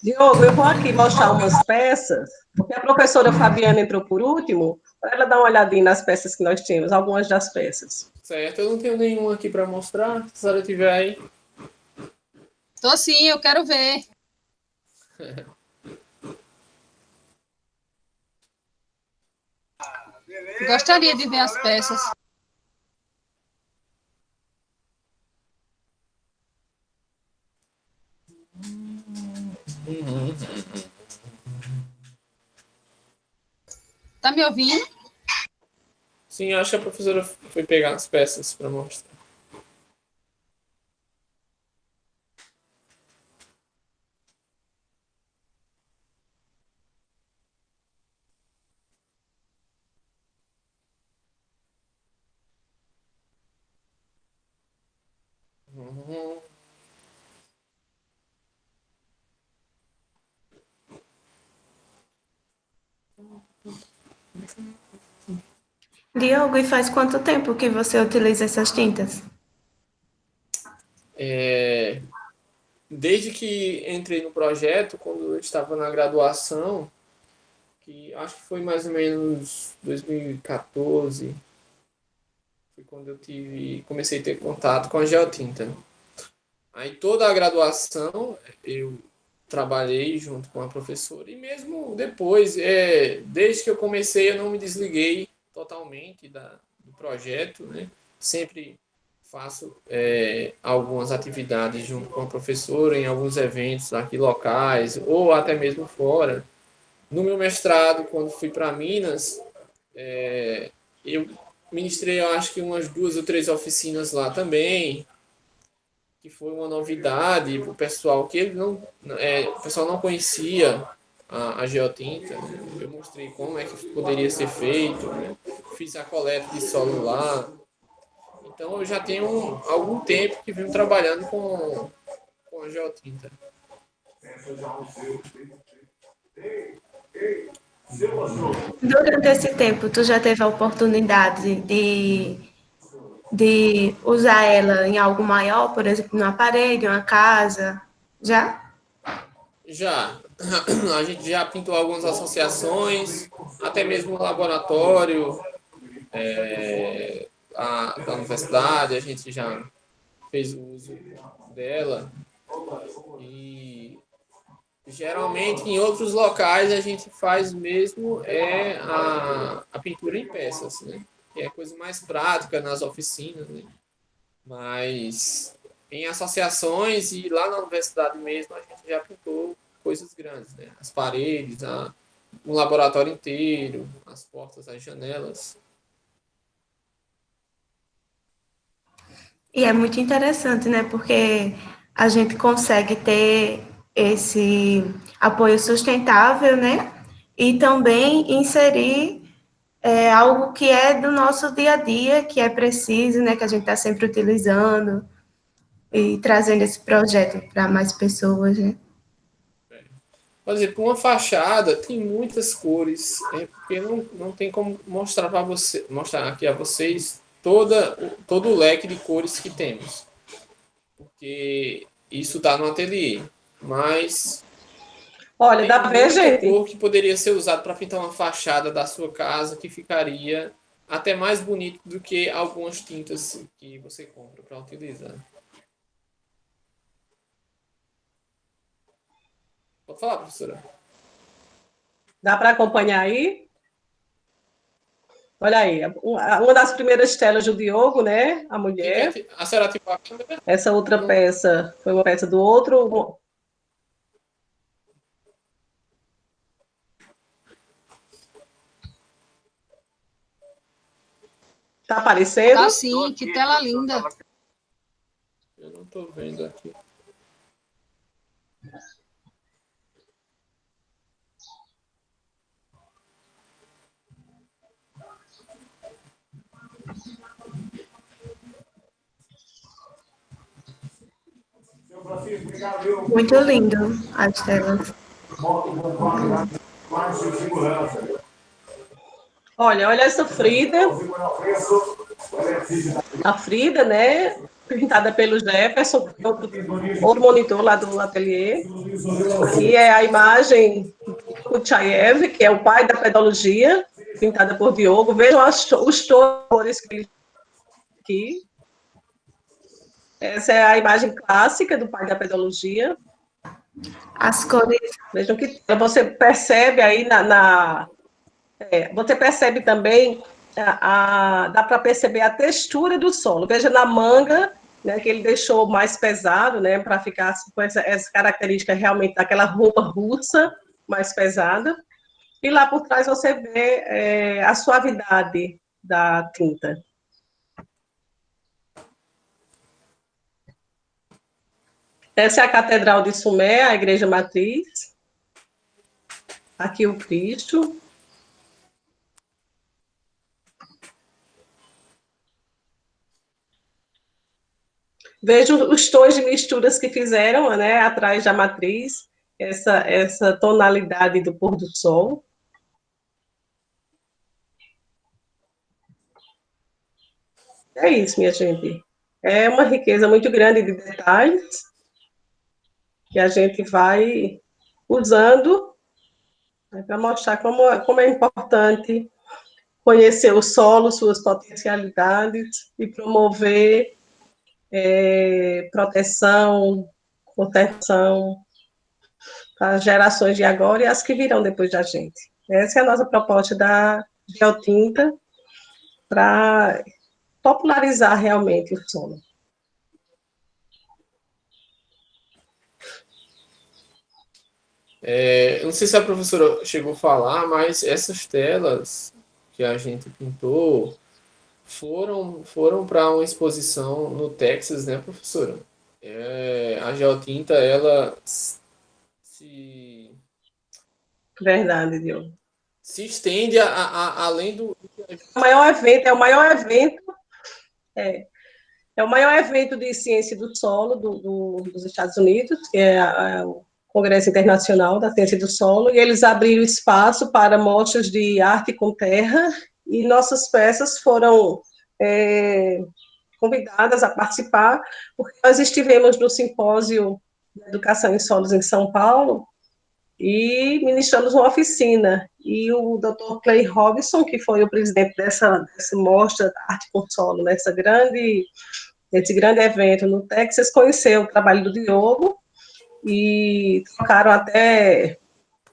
Diogo, eu vou aqui mostrar umas peças, porque a professora Fabiana entrou por último, para ela dar uma olhadinha nas peças que nós tínhamos, algumas das peças. Certo, eu não tenho nenhum aqui para mostrar. Se a senhora tiver aí. Tô sim, eu quero ver. Gostaria de ver as peças. Tá me ouvindo? Sim, acho que a professora foi pegar as peças para mostrar. Diogo, e faz quanto tempo que você utiliza essas tintas? Desde que entrei no projeto, quando eu estava na graduação, que acho que foi mais ou menos 2014, foi quando eu comecei a ter contato com a geotinta. Aí toda a graduação eu trabalhei junto com a professora e mesmo depois, desde que eu comecei, eu não me desliguei totalmente do projeto, né? Sempre faço algumas atividades junto com a professora em alguns eventos aqui locais ou até mesmo fora. No meu mestrado, quando fui para Minas, eu ministrei, eu acho que umas 2 ou 3 oficinas lá também, que foi uma novidade para o pessoal, que ele não, o pessoal não conhecia a geotinta. Eu mostrei como é que poderia ser feito, né? Fiz a coleta de solo lá. Então, eu já tenho algum tempo que venho trabalhando com a geotinta. Durante esse tempo, tu já teve a oportunidade de usar ela em algo maior, por exemplo, numa parede, uma casa? Já? Já. A gente já pintou algumas associações, até mesmo o laboratório da universidade, a gente já fez o uso dela. E geralmente em outros locais a gente faz mesmo a pintura em peças, né? Que é a coisa mais prática nas oficinas, né? Mas em associações e lá na universidade mesmo a gente já pintou coisas grandes, né? As paredes, um laboratório inteiro, as portas, as janelas. E é muito interessante, né? Porque a gente consegue ter esse apoio sustentável, né? E também inserir algo que é do nosso dia a dia, que é preciso, né? Que a gente está sempre utilizando e trazendo esse projeto para mais pessoas, né? Por exemplo, uma fachada tem muitas cores, porque não tem como mostrar aqui a vocês todo o leque de cores que temos. Porque isso está no ateliê. Mas olha, dá para ver, muita gente? cor que poderia ser usada para pintar uma fachada da sua casa, que ficaria até mais bonito do que algumas tintas que você compra para utilizar. Pode falar, professora. Dá para acompanhar aí? Olha aí, uma das primeiras telas do Diogo, né? A mulher. A senhora ativou a câmera? Essa outra peça foi uma peça do outro. Tá aparecendo? Tá sim, que tela linda. Eu não estou vendo aqui. Muito lindo as telas. Olha essa Frida. A Frida, né, pintada pelo Jefferson, outro monitor lá do ateliê. Aqui é a imagem do Tchayev, que é o pai da pedologia, pintada por Diogo. Vejam os tons que ele aqui. Essa é a imagem clássica do pai da pedologia. As cores. Vejam que você percebe aí você percebe também, dá para perceber a textura do solo. Veja na manga, né, que ele deixou mais pesado, né, para ficar com essa característica realmente daquela roupa russa, mais pesada. E lá por trás você vê a suavidade da tinta. Essa é a Catedral de Sumé, a igreja matriz. Aqui o Cristo. Vejo os tons de misturas que fizeram, né, atrás da matriz, essa tonalidade do pôr do sol. É isso, minha gente. É uma riqueza muito grande de detalhes que a gente vai usando, né, para mostrar como é importante conhecer o solo, suas potencialidades e promover proteção, conservação para as gerações de agora e as que virão depois da gente. Essa é a nossa proposta da Geotinta para popularizar realmente o solo. Eu não sei se a professora chegou a falar, mas essas telas que a gente pintou foram para uma exposição no Texas, né, professora? A Geotinta, ela Verdade, Diogo. se estende além do... O maior evento, é o maior evento de ciência do solo dos Estados Unidos, que é o Congresso Internacional da Ciência do Solo, e eles abriram espaço para mostras de arte com terra, e nossas peças foram convidadas a participar, porque nós estivemos no simpósio de Educação em Solos em São Paulo, e ministramos uma oficina, e o Dr. Clay Robinson, que foi o presidente dessa mostra Arte com Solo, nesse grande evento no Texas, conheceu o trabalho do Diogo, e trocaram até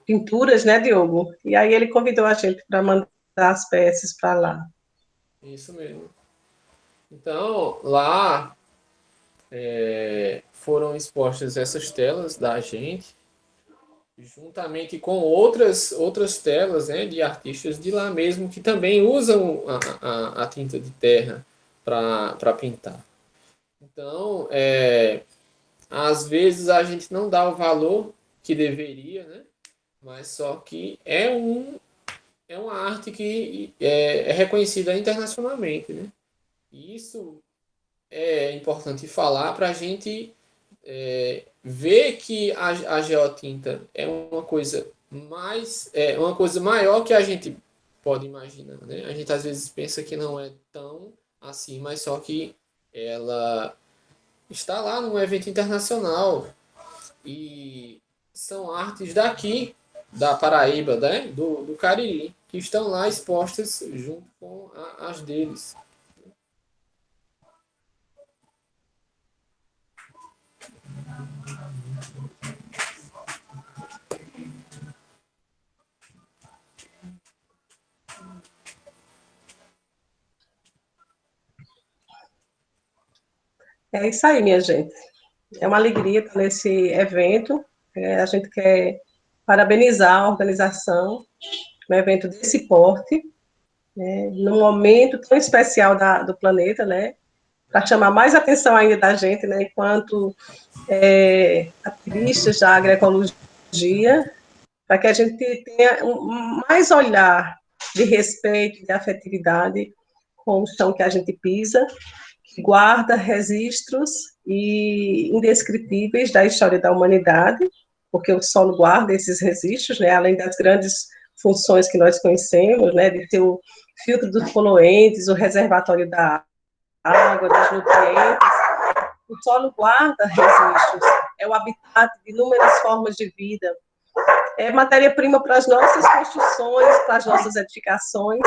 pinturas, né, Diogo? E aí ele convidou a gente para mandar as peças para lá. Isso mesmo. Então, lá foram expostas essas telas da gente, juntamente com outras telas, né, de artistas de lá mesmo, que também usam a tinta de terra para pintar. Então, às vezes a gente não dá o valor que deveria, né? Mas só que é uma arte que é reconhecida internacionalmente, né? E isso é importante falar para a gente ver que a geotinta é uma coisa uma coisa maior que a gente pode imaginar, né? A gente às vezes pensa que não é tão assim, mas só que ela está lá num evento internacional e são artes daqui da Paraíba, né? do Cariri, que estão lá expostas junto com as deles. É isso aí, minha gente. É uma alegria estar nesse evento. A gente quer parabenizar a organização, um evento desse porte, né, num momento tão especial do planeta, né, para chamar mais atenção ainda da gente, né, enquanto ativistas da agroecologia, para que a gente tenha mais olhar de respeito, de afetividade com o chão que a gente pisa, que guarda registros indescritíveis da história da humanidade, porque o solo guarda esses registros, né, além das grandes funções que nós conhecemos, né, de ter o filtro dos poluentes, o reservatório da água, dos nutrientes. O solo guarda registros, é o habitat de inúmeras formas de vida, é matéria-prima para as nossas construções, para as nossas edificações,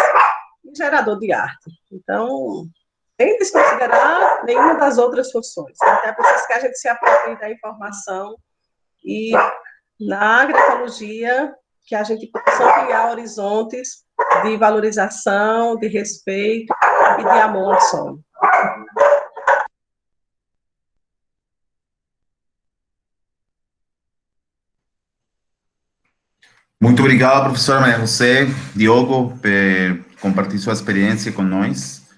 e gerador de arte. Então, sem desconsiderar nenhuma das outras funções. Então, é preciso que a gente se aproprie da informação e, na agroecologia, que a gente possa ampliar horizontes de valorização, de respeito e de amor ao solo. Muito obrigado, professora Maria José, Diogo, por compartilhar sua experiência com nós.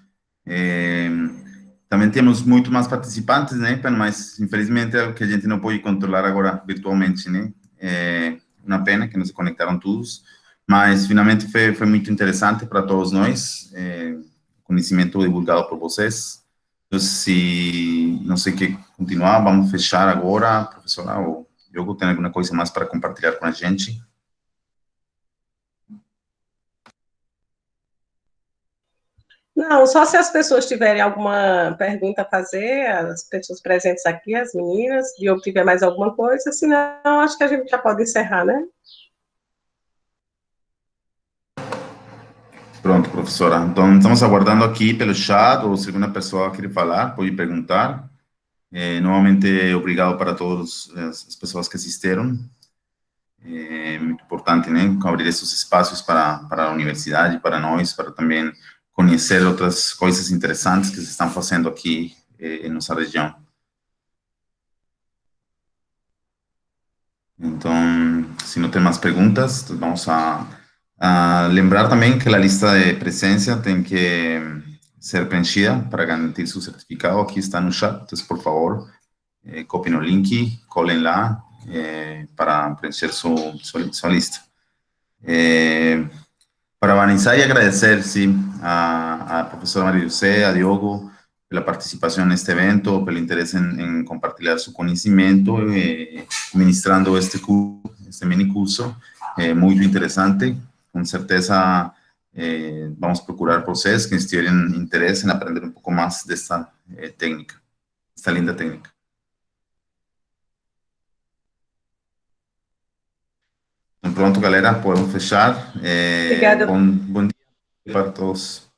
Também temos muito mais participantes, né, mas infelizmente é o que a gente não pode controlar agora virtualmente, né. É uma pena que não se conectaram todos, mas finalmente foi muito interessante para todos nós, conhecimento divulgado por vocês. Então, se não sei o que continuar, vamos fechar agora, professora, ou Diogo, tem alguma coisa mais para compartilhar com a gente? Não, só se as pessoas tiverem alguma pergunta a fazer, as pessoas presentes aqui, as meninas, e eu tiver mais alguma coisa, senão acho que a gente já pode encerrar, né? Pronto, professora. Então, estamos aguardando aqui pelo chat, ou se alguma pessoa quer falar, pode perguntar. Novamente, obrigado para todas as pessoas que assistiram. É muito importante, né, abrir esses espaços para a universidade, para nós, para também conhecer outras coisas interessantes que se estão fazendo aqui em nossa região. Então, se não tem mais perguntas, vamos a lembrar também que a lista de presença tem que ser preenchida para garantir seu certificado. Aqui está no chat, então, por favor, copiem o link, colhem lá para preencher sua lista. Para avançar e agradecer, sim, a professora Maria José, a Diogo, pela participação neste evento, pelo interesse em compartilhar seu conhecimento, ministrando este mini curso, muito interessante. Com certeza, vamos procurar vocês que tiverem interesse em aprender um pouco mais desta técnica, esta linda técnica. Então, pronto, galera, podemos fechar. Obrigada. Bom dia para todos.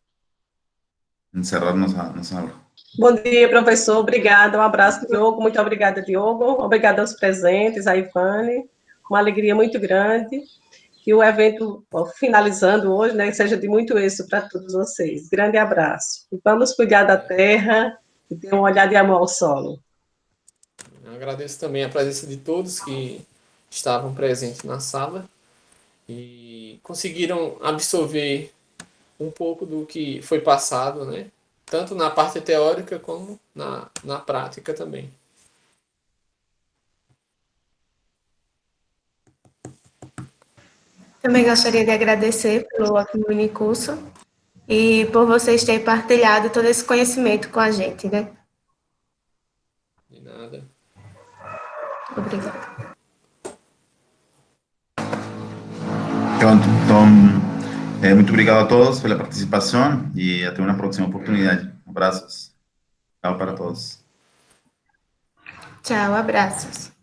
Encerrar nossa aula. Bom dia, professor. Obrigada. Um abraço, Diogo. Muito obrigada, Diogo. Obrigada aos presentes, a Ivane. Uma alegria muito grande. Que o evento, finalizando hoje, né, seja de muito êxito para todos vocês. Grande abraço. E vamos cuidar da terra e ter um olhar de amor ao solo. Eu agradeço também a presença de todos que estavam presentes na sala e conseguiram absorver um pouco do que foi passado, né? Tanto na parte teórica como na prática também. Também gostaria de agradecer pelo ótimo minicurso e por vocês terem partilhado todo esse conhecimento com a gente, né? De nada. Obrigada. Pronto, então, muito obrigado a todos pela participação e até uma próxima oportunidade. Abraços. Tchau para todos. Tchau, abraços.